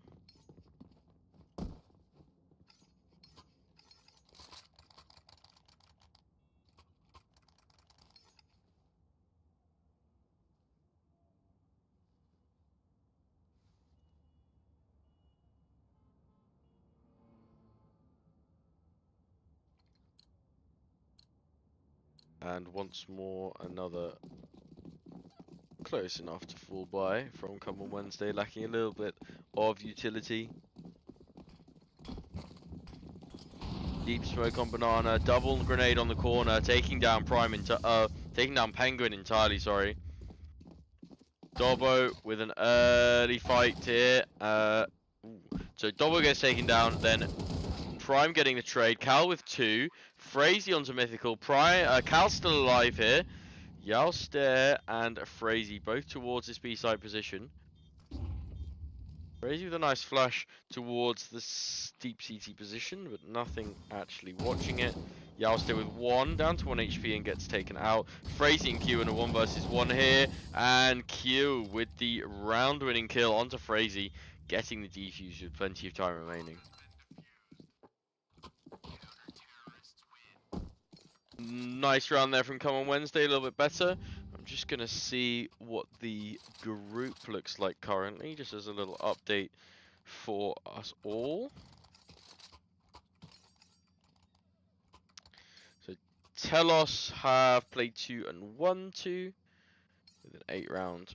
And once more, another close enough to fall by from Come On Wednesday, lacking a little bit of utility. Deep smoke on Banana, double grenade on the corner, taking down taking down Penguin entirely, sorry. Dobbo with an early fight here. So Dobbo gets taken down, then Prime getting the trade, Cal with 2, Frazee onto Mythical, Cal's still alive here. Yalster and Frazee both towards this B-side position. Frazee with a nice flash towards the steep CT position, but nothing actually watching it. Yalster with 1, down to 1 HP and gets taken out. Frazee and Q in a 1 versus 1 here, and Q with the round-winning kill onto Frazee, getting the defuse with plenty of time remaining. Nice round there from Come On Wednesday, a little bit better. I'm just going to see what the group looks like currently, just as a little update for us all. So Telos have played 2 and won 2 with an 8-round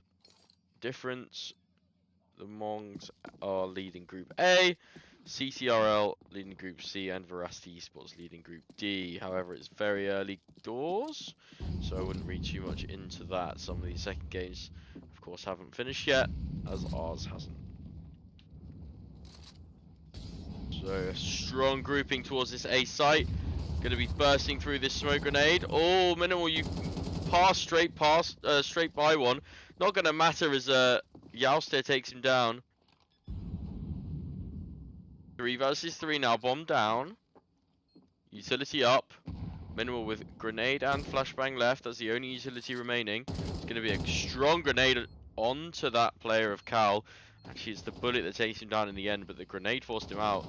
difference. The Mongs are leading Group A, CTRL leading Group C, and Veracity Esports leading Group D. However, it's very early doors, so I wouldn't read too much into that. Some of these second games, of course, haven't finished yet, as ours hasn't. So a strong grouping towards this A site. Going to be bursting through this smoke grenade. Oh, Minimal, you pass straight by one. Not going to matter as Yalster takes him down. 3 versus 3 now. Bomb down. Utility up. Minimal with grenade and flashbang left. That's the only utility remaining. It's going to be a strong grenade onto that player of Cal. Actually, it's the bullet that takes him down in the end, but the grenade forced him out.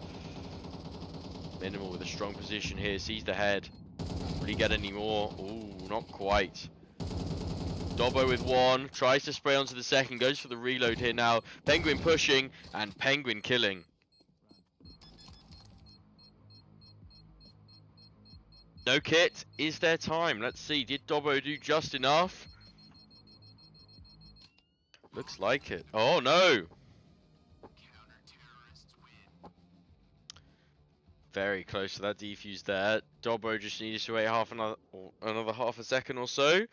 Minimal with a strong position here. Sees the head. Will he get any more? Ooh, not quite. Dobbo with 1, tries to spray onto the second, goes for the reload here now. Penguin pushing, and Penguin killing. No kit, is there time? Let's see, did Dobbo do just enough? Looks like it. Oh no! Very close to that defuse there. Dobbo just needed to wait another half a second or so.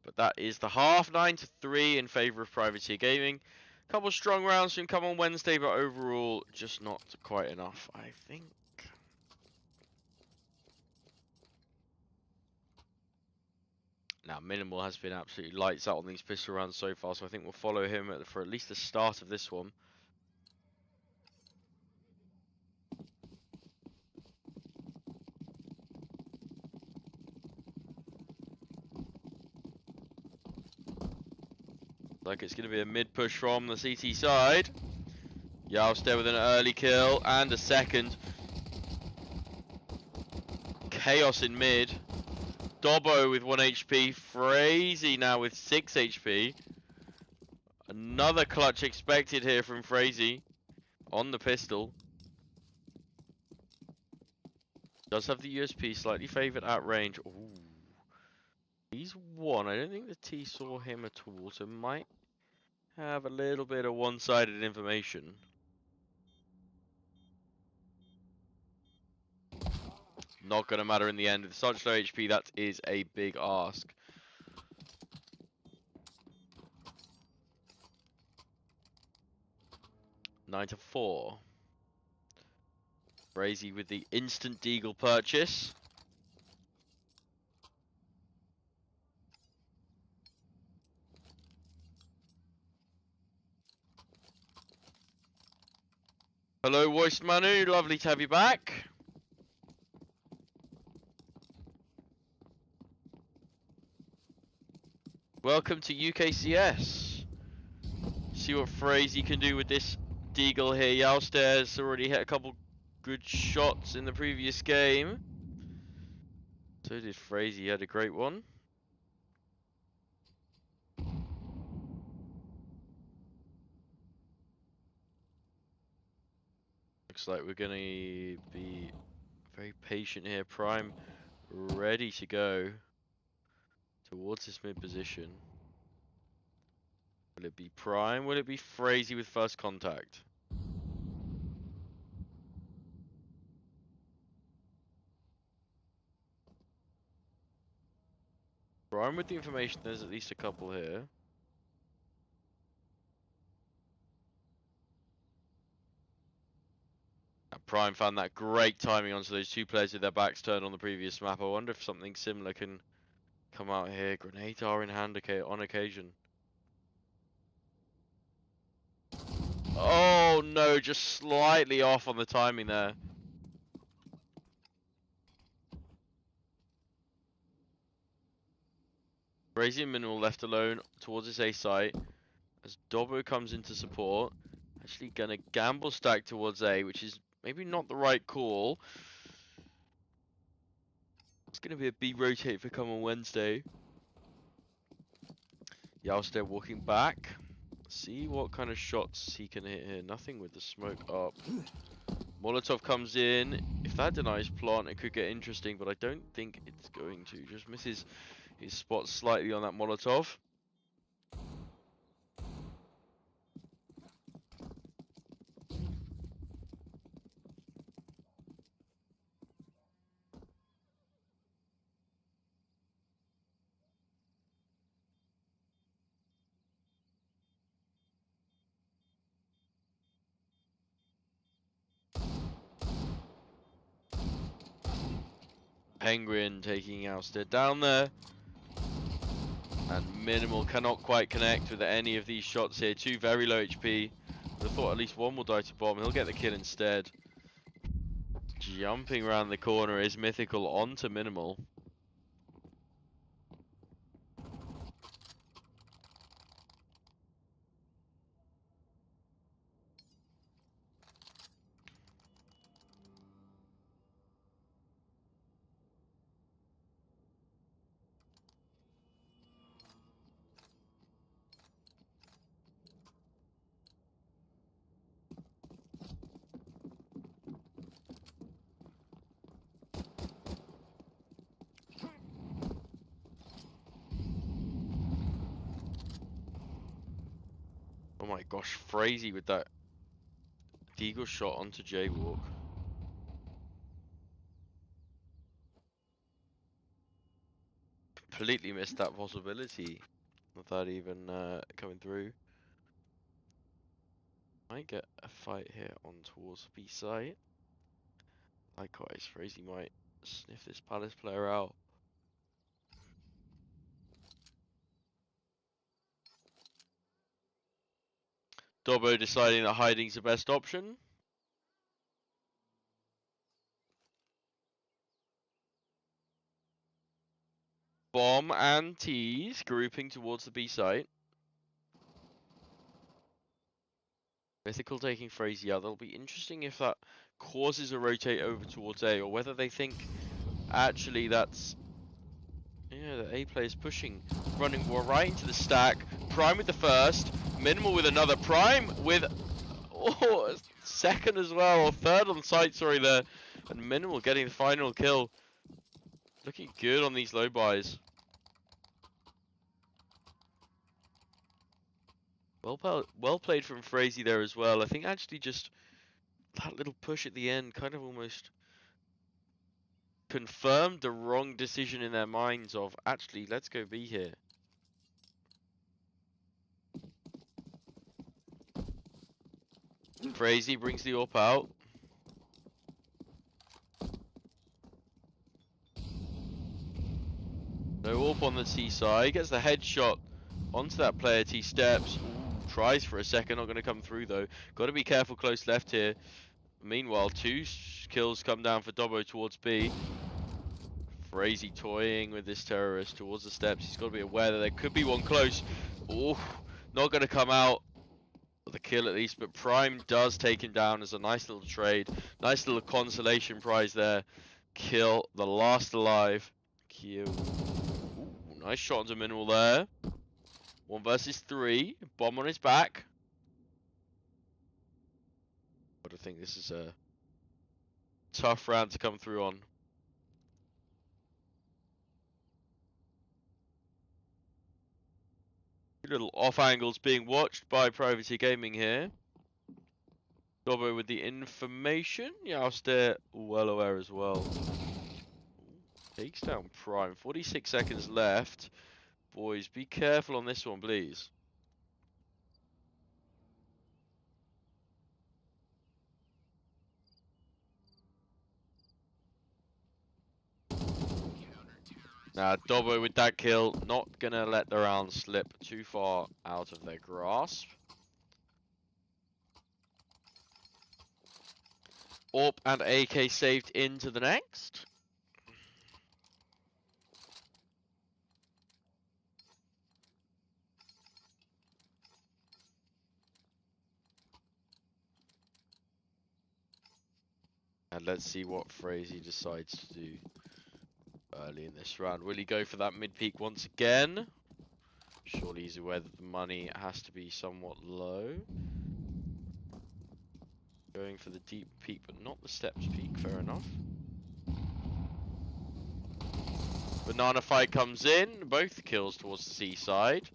But that is the half, 9-3 in favour of Privateer Gaming. Couple strong rounds from Come On Wednesday, but overall just not quite enough, I think. Now, Minimal has been absolutely lights out on these pistol rounds so far, so I think we'll follow him for at least the start of this one. Like it's going to be a mid-push from the CT side. Yalster with an early kill and a second. Chaos in mid. Dobbo with 1 HP. Frazee now with 6 HP. Another clutch expected here from Frazee on the pistol. Does have the USP, slightly favoured at range. Ooh. He's 1. I don't think the T saw him at all, so might have a little bit of one-sided information. Not going to matter in the end. With such low HP, that is a big ask. Nine to 4. Frazee with the instant deagle purchase. Hello, Voiced Manu. Lovely to have you back. Welcome to UKCS. See what Frazee can do with this Deagle here. Yowstairs already hit a couple good shots in the previous game. So did Frazee, he had a great one. Looks like we're gonna be very patient here. Prime ready to go towards this mid position. Will it be Prime? Will it be Frazee with first contact? Prime with the information, there's at least a couple here. And Prime found that great timing onto those two players with their backs turned on the previous map. I wonder if something similar can come out here. Grenades are in hand on occasion. Oh no, just slightly off on the timing there. Frazee and Minimal left alone towards his A site. As Dobbo comes into support. Actually gonna gamble stack towards A, which is maybe not the right call. It's gonna be a B rotate for come on Wednesday. Yowster walking back. See what kind of shots he can hit here. Nothing with the smoke up. Molotov comes in. If that denies plant, it could get interesting, but I don't think it's going to. Just misses his spot slightly on that Molotov. Penguin taking Ousted down there. And Minimal cannot quite connect with any of these shots here. Two very low HP. I thought at least one will die to bomb. He'll get the kill instead. Jumping around the corner is Mythical onto Minimal. Oh my gosh, Frazee with that Deagle shot onto Jaywalk. Completely missed that possibility of that even coming through. Might get a fight here on towards the B site. Likewise, Frazee might sniff this Palace player out. Dobbo deciding that hiding's the best option. Bomb and Tease grouping towards the B site. Mythical taking Frazee out. That'll be interesting if that causes a rotate over towards A, or whether they think actually that's, yeah, the A player's pushing, running right into the stack. Prime with the first, Minimal with another, Prime with second as well, or third on site, sorry there, and Minimal getting the final kill. Looking good on these low buys. Well played from Frazee there as well. I think actually just that little push at the end kind of almost confirmed the wrong decision in their minds of actually let's go B here. Frazee brings the AWP out. No AWP on the T side. Gets the headshot onto that player. T steps. Ooh, tries for a second. Not going to come through though. Got to be careful close left here. Meanwhile, two kills come down for Dobbo towards B. Frazee toying with this terrorist towards the steps. He's got to be aware that there could be one close. Oh, not going to come out. the kill at least, but Prime does take him down as a nice little trade. Nice little consolation prize there. Kill the last alive. Kill. Ooh, nice shot onto Minimal there. 1 versus 3. Bomb on his back. But I think this is a tough round to come through on. Little off angles being watched by Privacy Gaming here. Dobbo with the information. Youster well aware as well. Takes down Prime. 46 seconds left. Boys, be careful on this one, please. Now, Dobbo with that kill, not gonna let the round slip too far out of their grasp. AWP and AK saved into the next. And let's see what Frazee decides to do early in this round. Will he go for that mid-peak once again? Surely he's aware that the money has to be somewhat low. Going for the deep peak, but not the steps peak, fair enough. Banana fight comes in, both kills towards the seaside.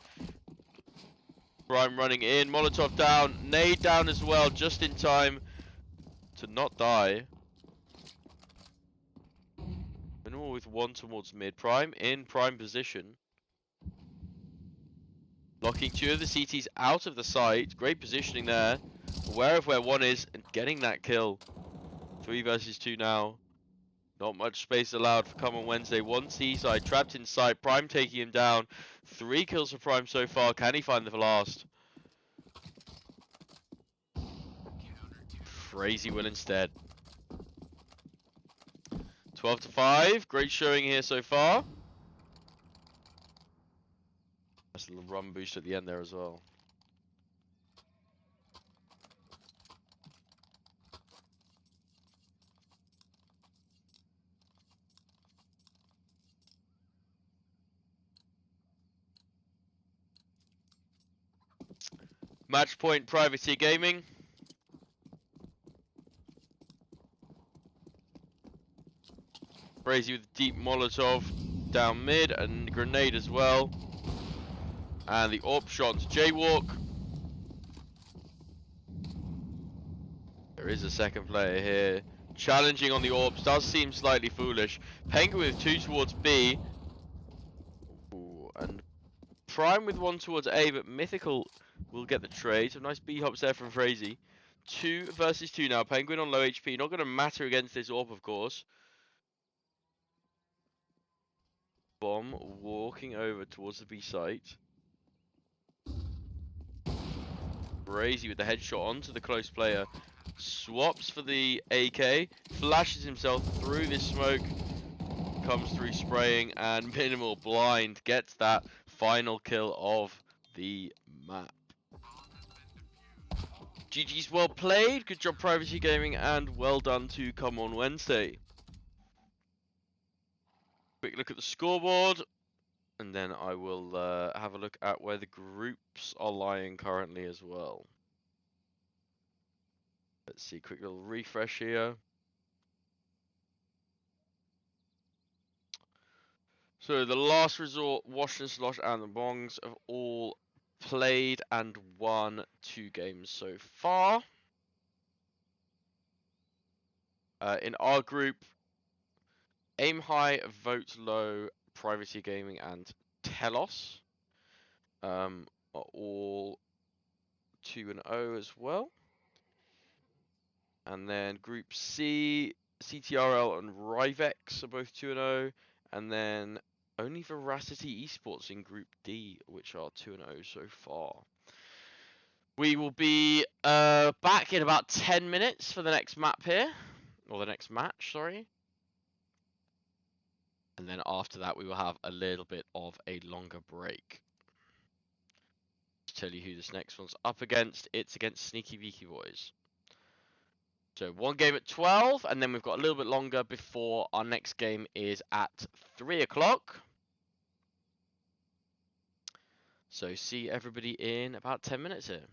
Prime running in, Molotov down, nade down as well, just in time to not die. Minimal with 1 towards mid. Prime in prime position. Locking 2 of the CTs out of the site. Great positioning there. Aware of where 1 is and getting that kill. 3 versus 2 now. Not much space allowed for Come on Wednesday. 1 seaside trapped inside. Prime taking him down. 3 kills for Prime so far. Can he find the last? Frazee will instead. 12-5. Great showing here so far. Nice little run boost at the end there as well. Match point, Privacy Gaming. Frazee with a deep Molotov down mid and grenade as well. And the AWP shot to Jaywalk. There is a second player here. Challenging on the AWPs does seem slightly foolish. Penguin with 2 towards B. Ooh, and Prime with 1 towards A, but Mythical will get the trade. So nice B hops there from Frazee. 2 versus 2 now. Penguin on low HP. Not going to matter against this AWP, of course. Bomb walking over towards the B site. Frazee with the headshot onto the close player. Swaps for the AK. Flashes himself through this smoke. Comes through spraying and Minimal blind. Gets that final kill of the map. GG's well played. Good job Privacy Gaming and well done to Come on Wednesday. Quick look at the scoreboard. And then I will have a look at where the groups are lying currently as well. Let's see, quick little refresh here. So the Last Resort, Wash and Slosh and the Bongs have all played and won 2 games so far. In our group, Aim High, Vote Low, Privacy Gaming and Telos are all 2-0 as well. And then Group C, CTRL and Rivex are both 2-0. And then only Veracity Esports in Group D, which are 2-0 so far. We will be back in about 10 minutes for the next map here. Or the next match, sorry. And then after that, we will have a little bit of a longer break. to tell you who this next one's up against. It's against Sneaky Beaky Boys. So one game at 12, and then we've got a little bit longer before our next game is at 3 o'clock. So see everybody in about 10 minutes here.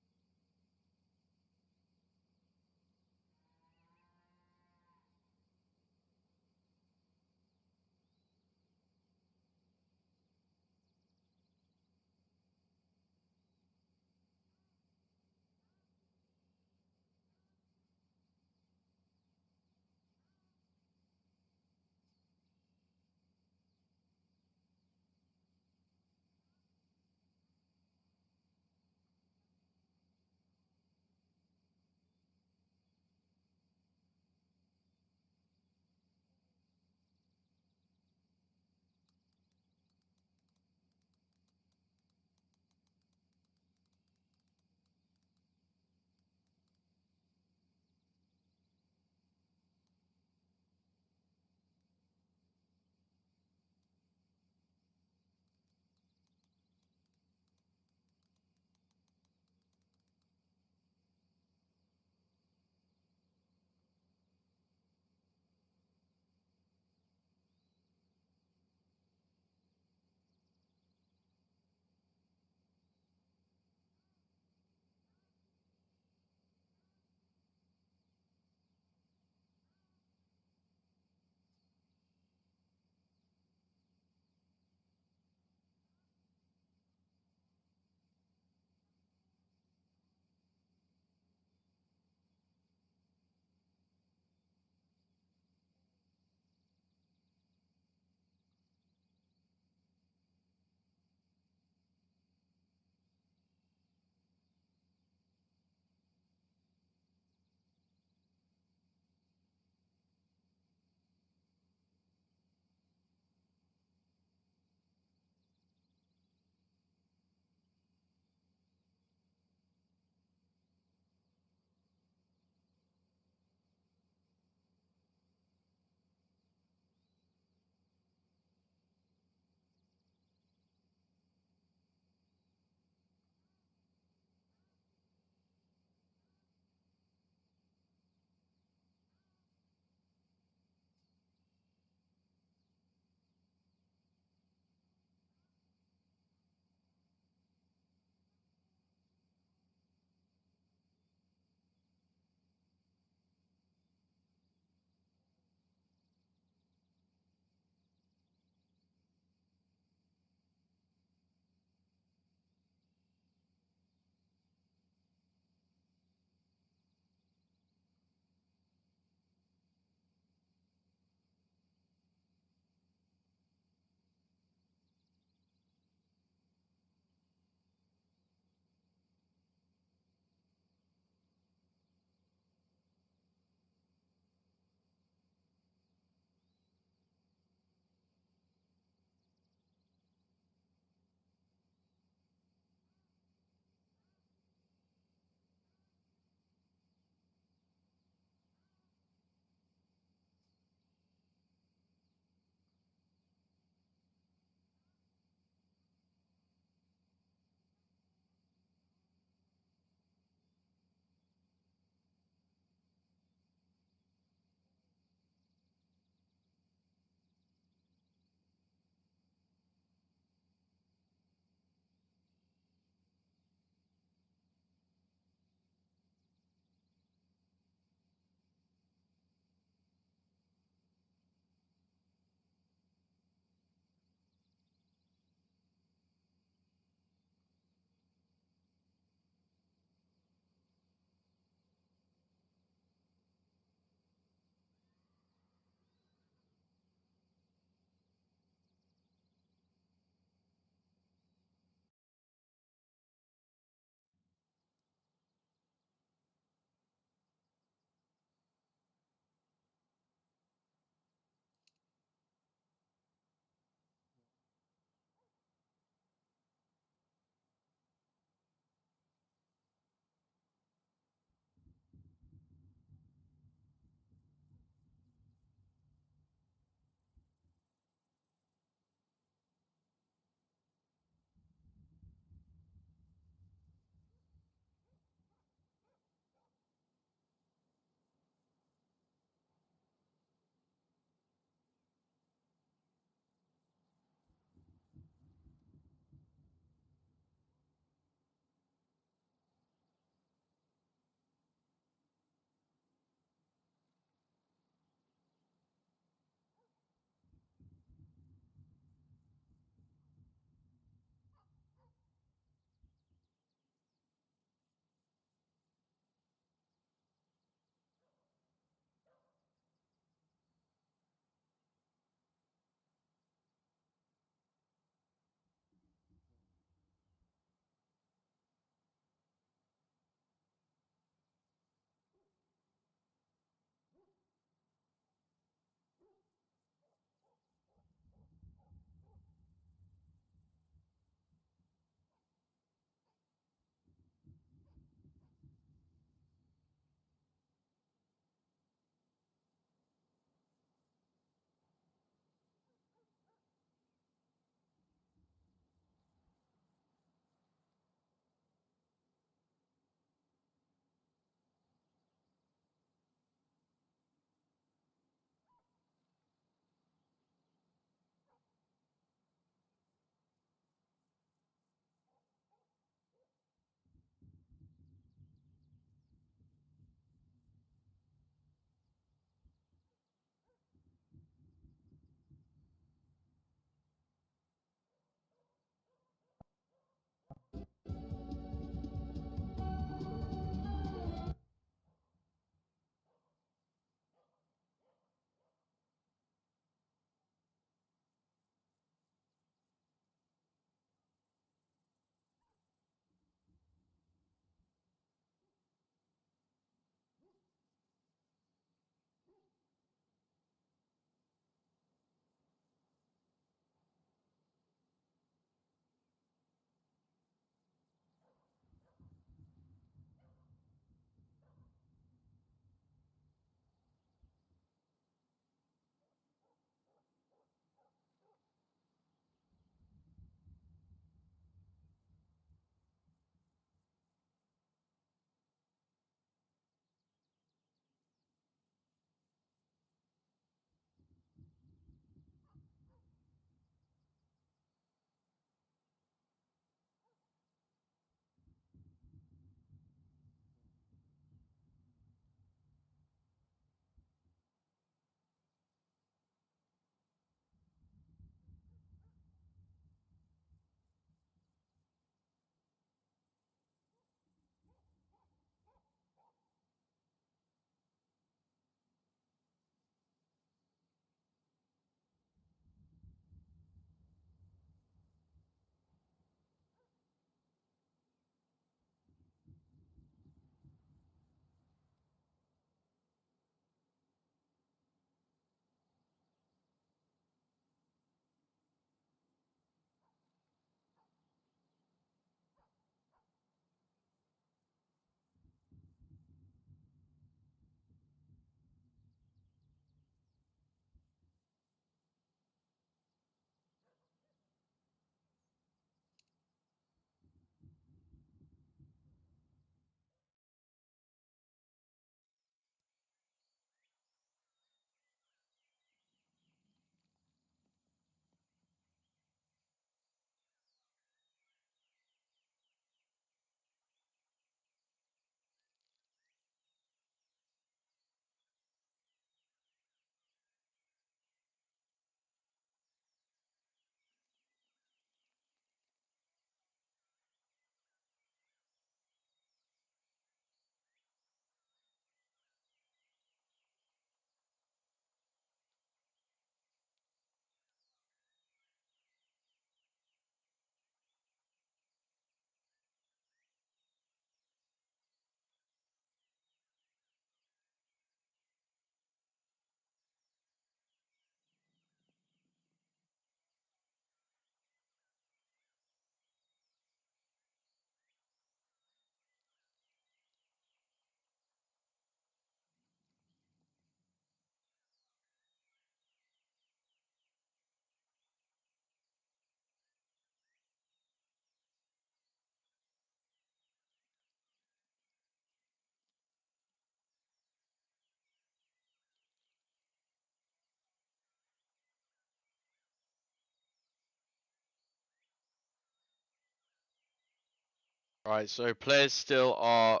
Alright, so players still are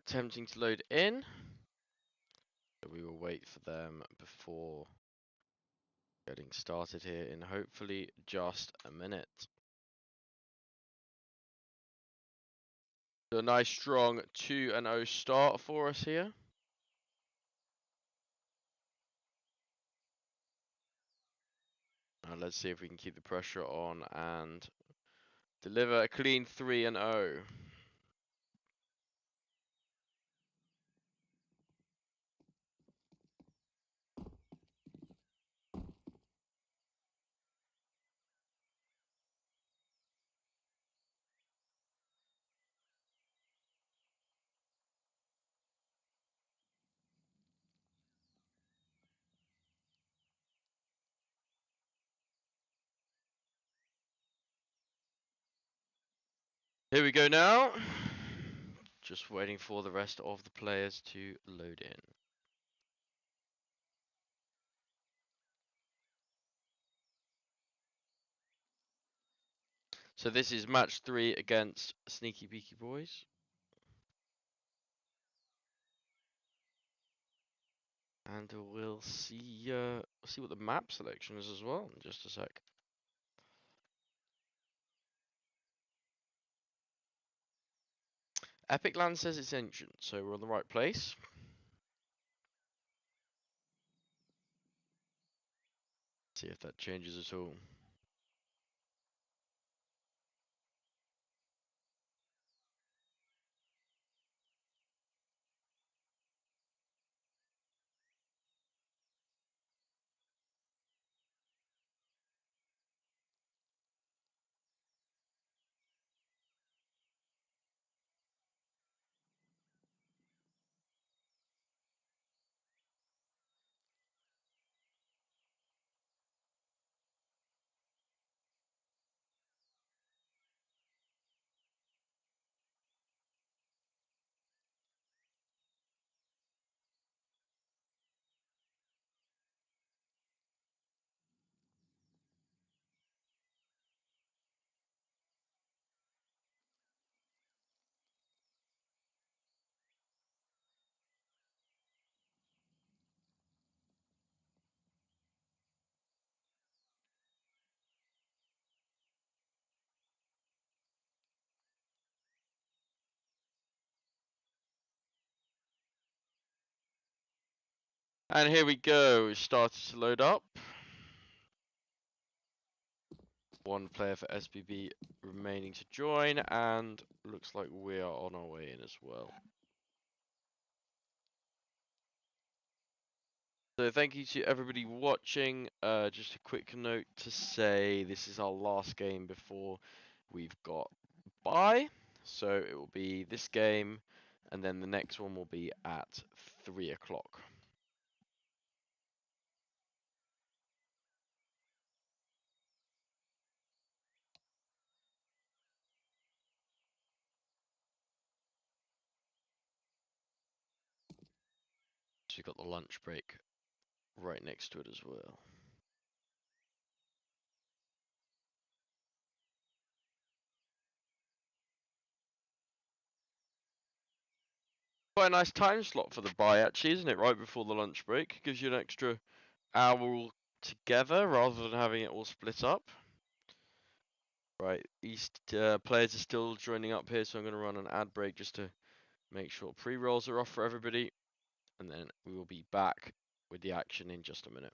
attempting to load in. So we will wait for them before getting started here in hopefully just a minute. So a nice strong 2-0 start for us here. Now let's see if we can keep the pressure on and deliver a clean 3-0. Here we go now. Just waiting for the rest of the players to load in. So this is match 3 against Sneaky Beaky Boys. And we'll see what the map selection is as well in just a sec. EPIC.LAN says it's ancient, so we're on the right place. See if that changes at all. And here we go, started to load up. One player for SBB remaining to join, and looks like we are on our way in as well. So thank you to everybody watching. Just a quick note to say this is our last game before we've got bye. So it will be this game, and then the next one will be at 3 o'clock. So you've got the lunch break right next to it as well. Quite a nice time slot for the bye, actually, isn't it? Right before the lunch break. Gives you an extra hour all together rather than having it all split up. Right, East players are still joining up here, so I'm going to run an ad break just to make sure pre-rolls are off for everybody. And then we will be back with the action in just a minute.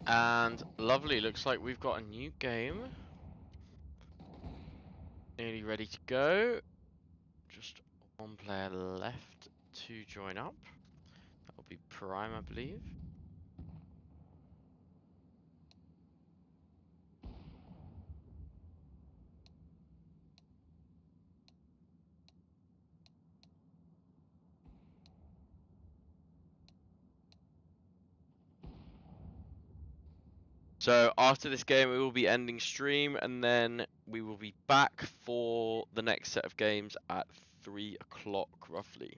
And lovely, looks like we've got a new game. Nearly ready to go. Just one player left to join up. That'll be Prime, I believe. So after this game, we will be ending stream, and then we will be back for the next set of games at 3 o'clock, roughly.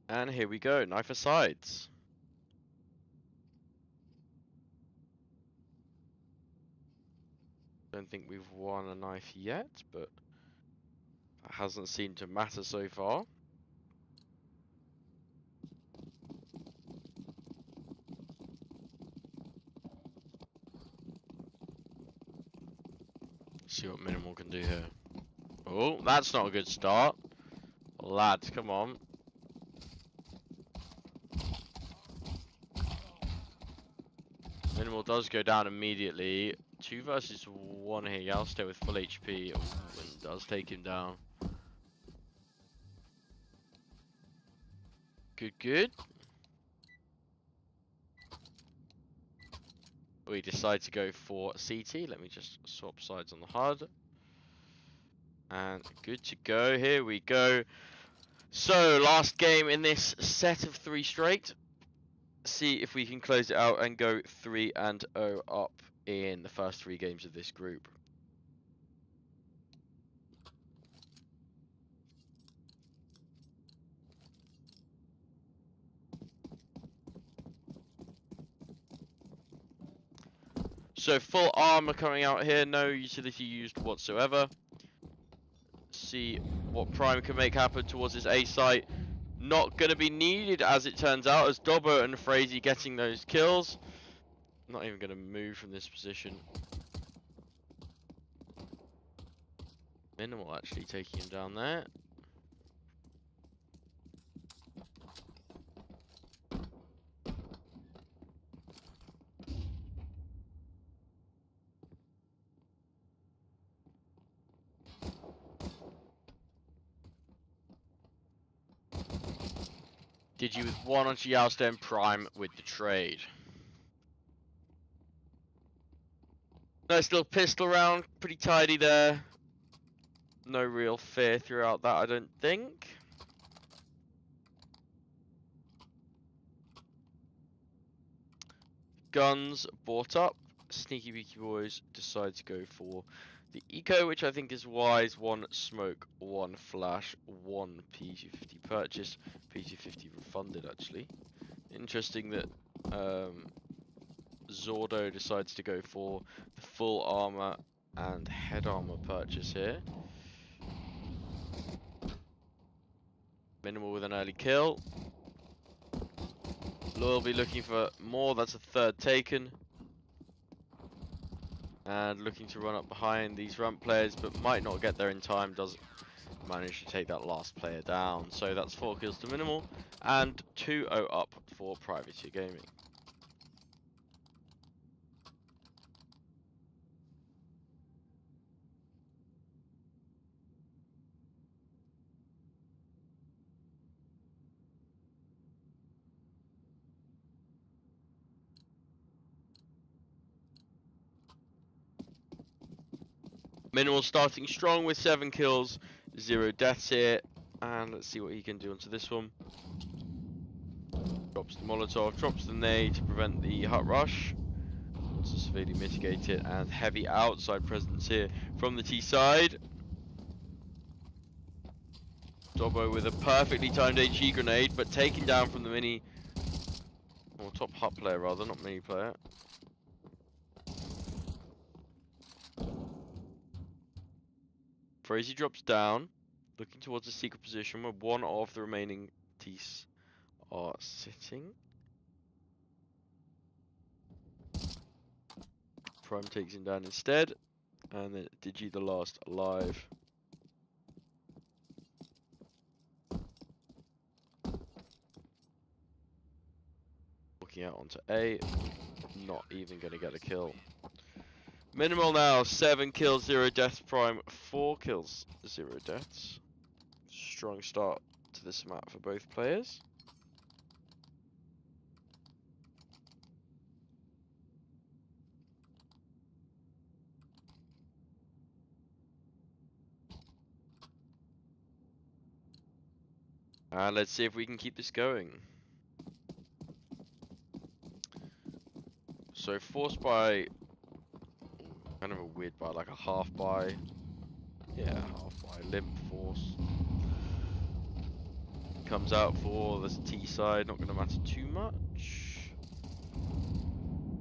And here we go, knife asides. Don't think we've won a knife yet, but that hasn't seemed to matter so far. See what Minimal can do here. Oh, that's not a good start. Lads, come on. Minimal does go down immediately. 2 versus 1 here. Yalster with full HP. Oh, and does take him down. Good, good. We decide to go for CT. Let me just swap sides on the HUD. And good to go. Here we go. So, last game in this set of 3 straight. See if we can close it out and go 3-0 up in the first 3 games of this group. So full armor coming out here, no utility used whatsoever. See what Prime can make happen towards his A site. Not going to be needed as it turns out, as Dobbo and Frazee getting those kills. Not even going to move from this position. Minimal actually taking him down there. Digi with 1 on Yalster and Prime with the trade. Nice little pistol round, pretty tidy there. No real fear throughout that, I don't think. Guns bought up. Sneaky Beaky Boys decide to go for the Eco, which I think is wise. 1 smoke, 1 flash, 1 P250 purchase, P250 refunded actually. Interesting that Zordo decides to go for the full armor and head armor purchase here. Minimal with an early kill. Loyal be looking for more, that's a 3rd taken. And looking to run up behind these ramp players, but might not get there in time, does manage to take that last player down. So that's 4 kills to Minimal, and 2-0 up for Privateer Gaming. Minimal starting strong with 7 kills, 0 deaths here, and let's see what he can do onto this one. Drops the Molotov, drops the nade to prevent the hut rush. Wants to severely mitigate it, and heavy outside presence here from the T side. Dobbo with a perfectly timed HE grenade, but taken down from the mini, or top hut player rather, not mini player. Frazee drops down, looking towards a secret position where 1 of the remaining Tees are sitting. Prime takes him down instead, and then Digi the last alive. peeking out onto A. Not even going to get a kill. Minimal now, 7 kills, 0 deaths. Prime, 4 kills, 0 deaths. Strong start to this map for both players. And let's see if we can keep this going. So forced by, kind of a weird buy, like a half buy. Yeah, half buy, limp force. Comes out for this T side, not going to matter too much.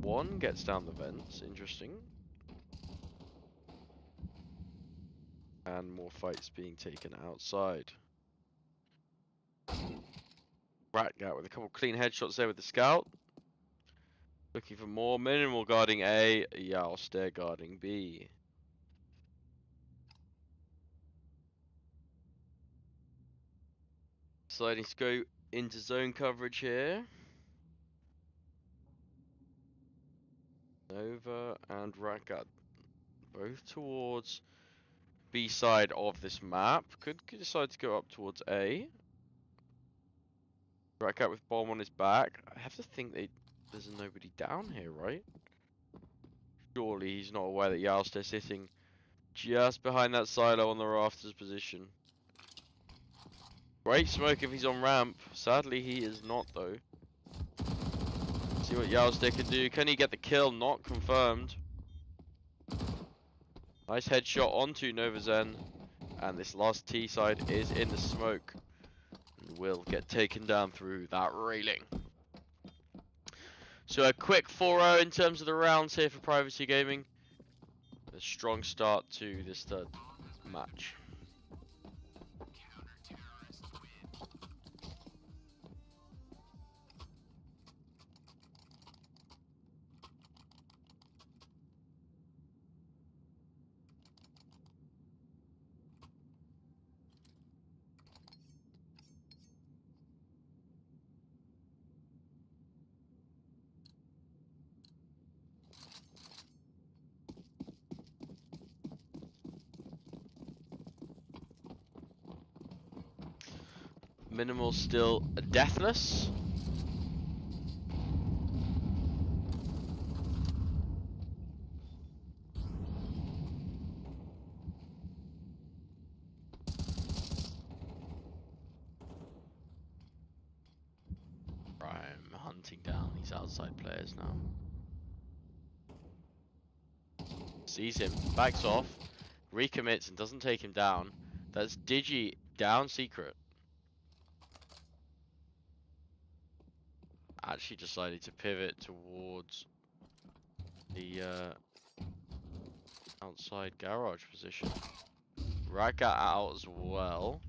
One gets down the vents, interesting. And more fights being taken outside. Ratgat with a couple clean headshots there with the scout. Looking for more. Minimal guarding A. Yalster guarding B. Deciding to go into zone coverage here. Nova and Ratgat both towards B side of this map. Could decide to go up towards A. Ratgat with bomb on his back. I have to think there's nobody down here, right? Surely he's not aware that Yalster's sitting just behind that silo on the rafters position. Great smoke if he's on ramp. Sadly, he is not, though. See what Yalster can do. Can he get the kill? Not confirmed. Nice headshot onto Novazen. And this last T side is in the smoke. And will get taken down through that railing. So a quick 4-0 in terms of the rounds here for Privacy Gaming. A strong start to this third match. Minimal still deathless. Prime hunting down these outside players now. Sees him, backs off, recommits and doesn't take him down. That's Digi down secret. Actually decided to pivot towards the outside garage position. Ratgat out as well.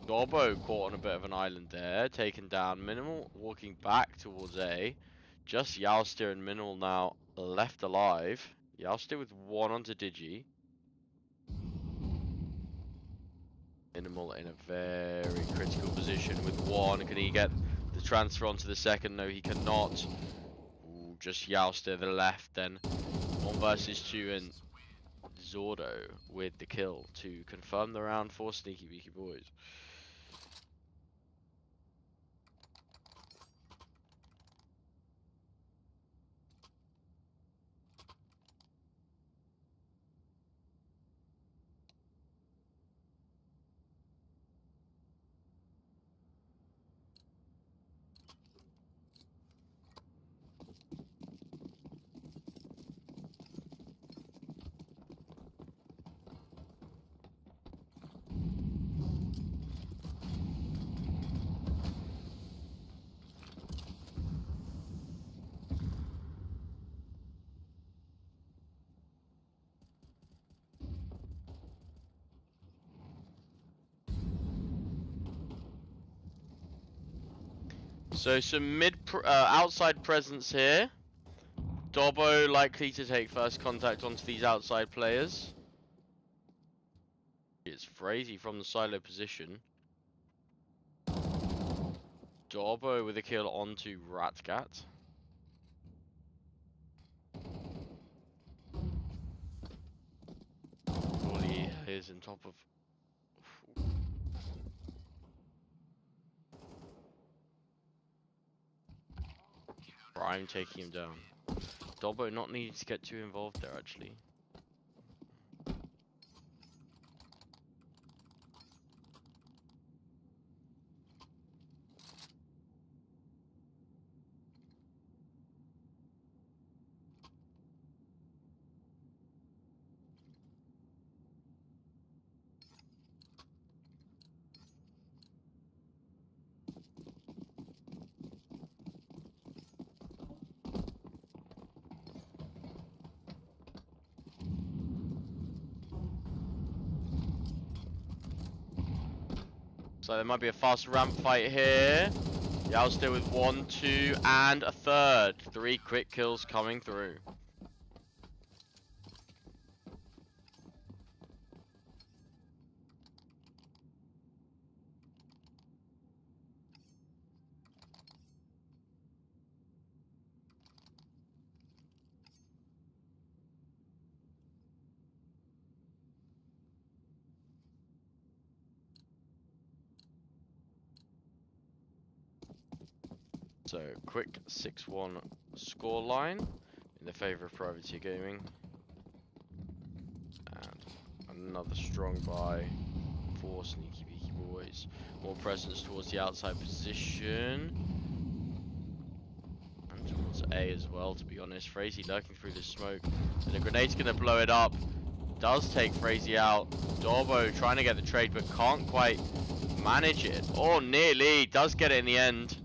Dobbo caught on a bit of an island there, taken down. Minimal walking back towards A. Just Yalster and Minimal now left alive. Yalster with one onto Digi. Minimal in a very critical position with one. Can he get the transfer onto the second? No, he cannot. Ooh, just Yalster the left then. 1 versus 2 and Zordo with the kill to confirm the round for Sneaky Beaky Boys. So some outside presence here. Dobbo likely to take first contact onto these outside players. It's Frazy from the silo position. Dorbo with a kill onto Ratgat. Bully is on top of. Prime taking him down. Dorbo not needing to get too involved there actually. So there might be a fast ramp fight here. Yowster with 1, 2, and a third. 3 quick kills coming through. So, quick 6-1 scoreline in the favour of Privateer Gaming. And another strong buy for Sneaky Beaky Boys. More presence towards the outside position. And towards A as well, to be honest. Frazee lurking through the smoke. And the grenade's going to blow it up. Does take Frazee out. Dorbo trying to get the trade, but can't quite manage it. Oh, nearly. Does get it in the end.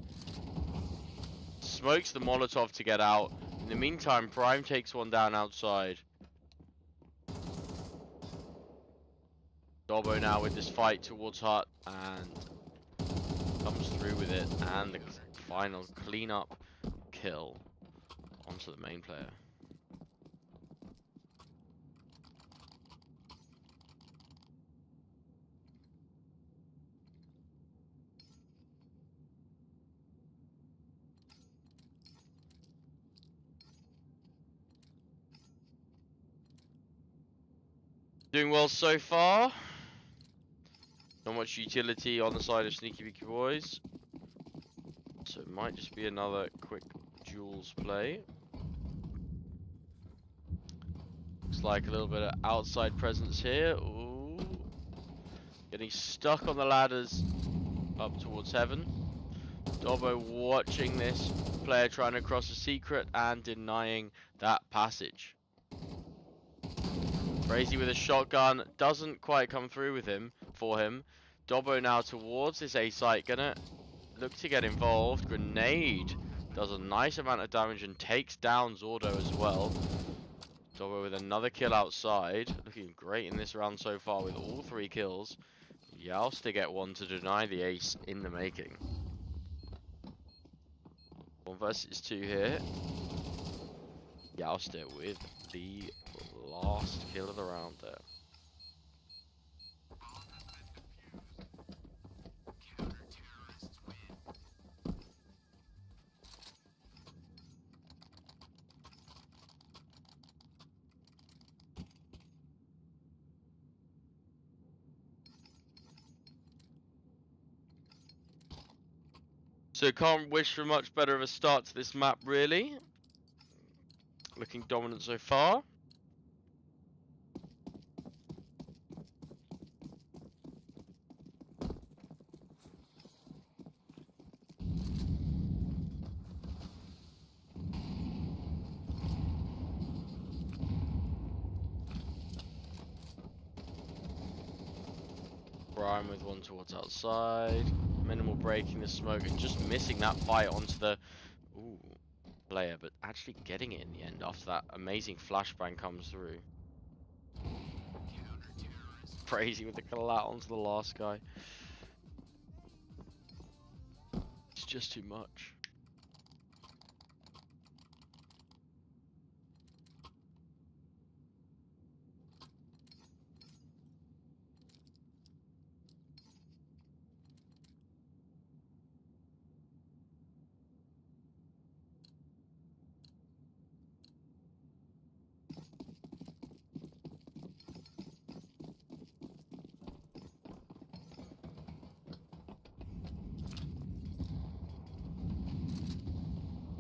Smokes the Molotov to get out. In the meantime, Prime takes one down outside. Dorbo now with this fight towards Hut and comes through with it. And the final cleanup kill onto the main player. Doing well so far. Not much utility on the side of Sneaky Beaky Boys. So it might just be another quick duels play. Looks like a little bit of outside presence here. Ooh. Getting stuck on the ladders up towards heaven. Dorbo watching this player trying to cross a secret and denying that passage. Frazee with a shotgun doesn't quite come through with him for him. Dorbo now towards this A site, gonna look to get involved. Grenade does a nice amount of damage and takes down Zordo as well. Dorbo with another kill outside, looking great in this round so far with all 3 kills. Youst to get one to deny the ace in the making. 1 versus 2 here. Youst with the last kill of the round there. So can't wish for much better of a start to this map really. Looking dominant so far. Brian with one towards outside. Minimal breaking the smoke and just missing that fight onto the player, but actually getting it in the end after that amazing flashbang comes through. Crazy with the collat onto the last guy. It's just too much.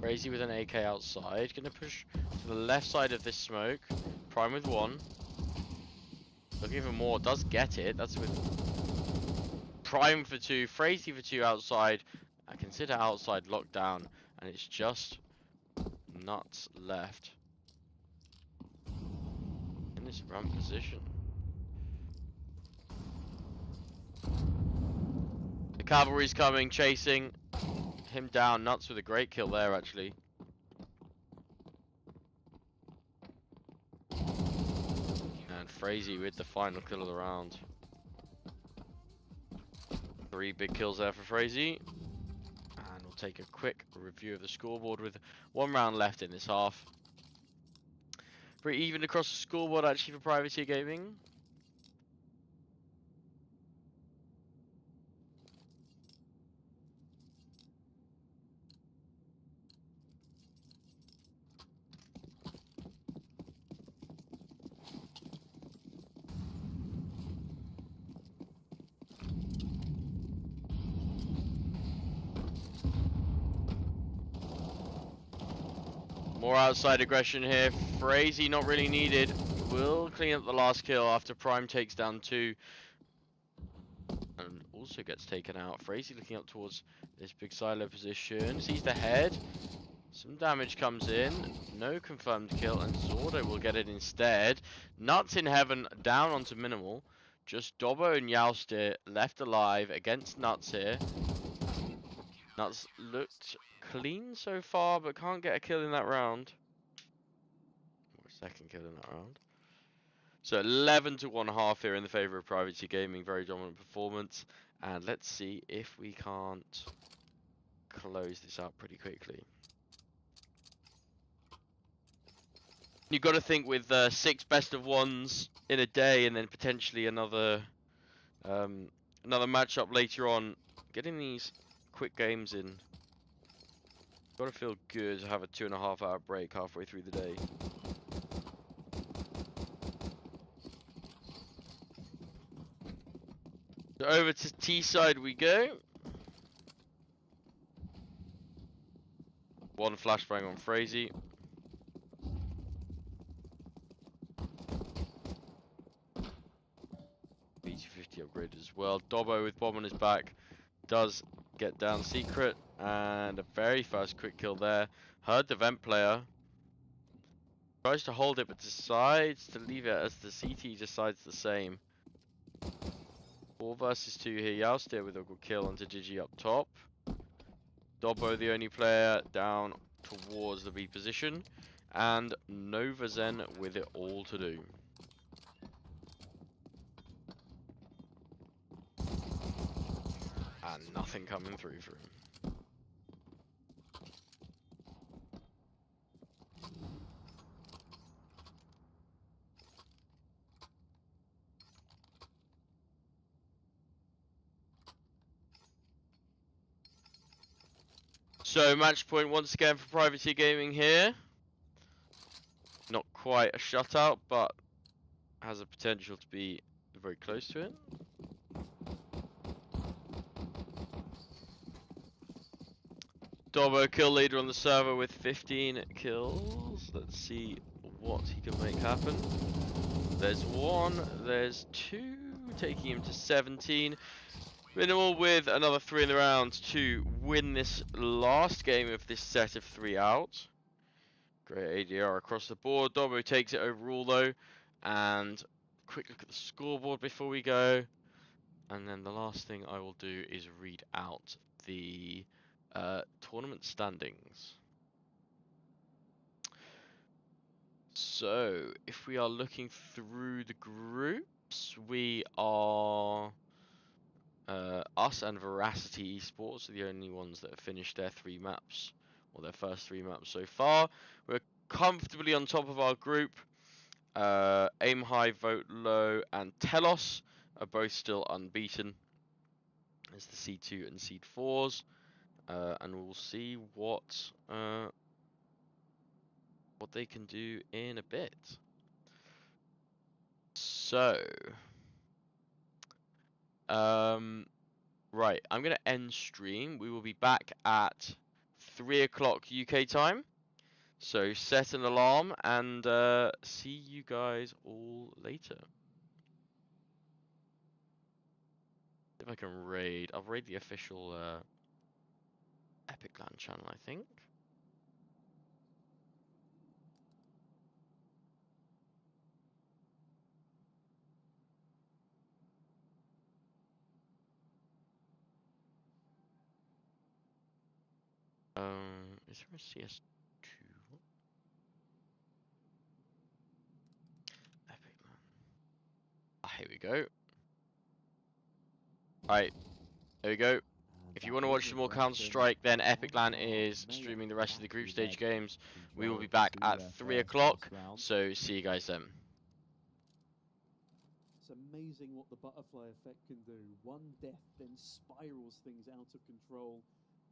Crazy with an AK outside. Gonna push to the left side of this smoke. Prime with one. Looking for more. Does get it. That's with Prime for two. Crazy for two outside. I consider outside lockdown. And it's just nuts left in this run position. The cavalry's coming, chasing him down. Nuts with a great kill there, actually. And Frazee with the final kill of the round. 3 big kills there for Frazee. And we'll take a quick review of the scoreboard with 1 round left in this half. Pretty even across the scoreboard actually for Privateer Gaming. More outside aggression here. Frazee not really needed. Will clean up the last kill after Prime takes down 2. And also gets taken out. Frazee looking up towards this big silo position. Sees the head. Some damage comes in. No confirmed kill. And Zordo will get it instead. Nuts in heaven down onto minimal. Just Dobbo and Youstir left alive against Nuts here. Nuts looked clean so far, but can't get a kill in that round. Or a second kill in that round. So 11 to 1/2 here in the favour of Privateer Gaming. Very dominant performance. And let's see if we can't close this out pretty quickly. You've got to think with 6 best of ones in a day and then potentially another matchup later on. Getting these quick games in. Got to feel good to have a 2.5 hour break halfway through the day. So over to T side we go. 1 flashbang on Frazee. BT50 upgrade as well. Dobbo with bomb on his back does get down secret, and a very fast quick kill there. Heard the vent player. Tries to hold it but decides to leave it as the CT decides the same. 4 versus 2 here. Youstir with a good kill onto Digi up top. Dobbo the only player down towards the B position. And Novazen with it all to do. And nothing coming through for him. So match point once again for Privateer Gaming here. Not quite a shutout, but has a potential to be very close to it. Dobbo kill leader on the server with 15 kills. Let's see what he can make happen. There's 1, there's 2, taking him to 17. Minimal with another 3 in the round to win this last game of this set of 3 out. Great ADR across the board. Dobbo takes it overall though. And quick look at the scoreboard before we go. And then the last thing I will do is read out the tournament standings. So if we are looking through the groups, we are us and Veracity Esports are the only ones that have finished their 3 maps, or their first 3 maps so far. We're comfortably on top of our group. Aim High, Vote Low, and Telos are both still unbeaten as the C2 and Seed 4s, and we'll see what they can do in a bit. So, right, I'm gonna end stream. We will be back at 3 o'clock UK time. So set an alarm and see you guys all later. If I can raid, I'll raid the official EPIC.LAN channel, I think. Is there a CS2? EPIC.LAN. Ah, here we go. Alright, there we go. If you want to watch some more Counter-Strike, then EPIC.LAN is streaming the rest of the group stage games. We will be back at 3 o'clock, so see you guys then. It's amazing what the butterfly effect can do. One death then spirals things out of control.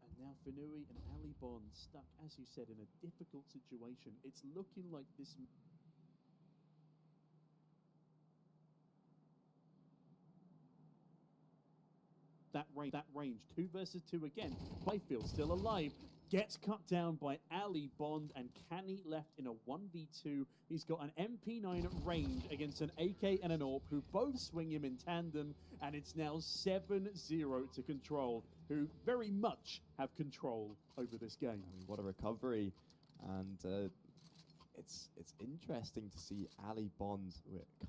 And now Finui and Ali Bond stuck, as you said, in a difficult situation. It's looking like this... That range, 2 versus 2 again. Byfield still alive, gets cut down by Ali Bond, and Canny left in a 1v2. He's got an MP9 at range against an AK and an AWP, who both swing him in tandem, and it's now 7-0 to Control, who very much have control over this game. I mean, what a recovery, and it's interesting to see Ali Bond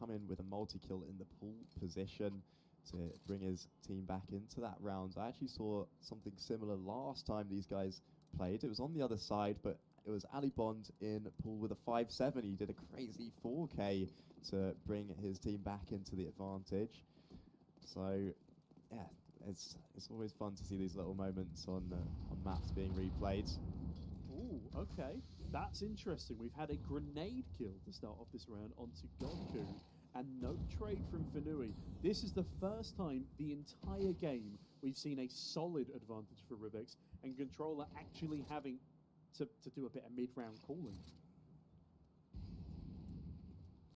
come in with a multi-kill in the pool position to bring his team back into that round. I actually saw something similar last time these guys played. It was on the other side, but it was Ali Bond in pool with a 5-7. He did a crazy 4K to bring his team back into the advantage. So, yeah, it's always fun to see these little moments on maps being replayed. Ooh, okay. That's interesting. We've had a grenade kill to start off this round onto Goku, and no trade from Finui. This is the first time the entire game we've seen a solid advantage for Rivix, and Controller actually having to do a bit of mid-round calling.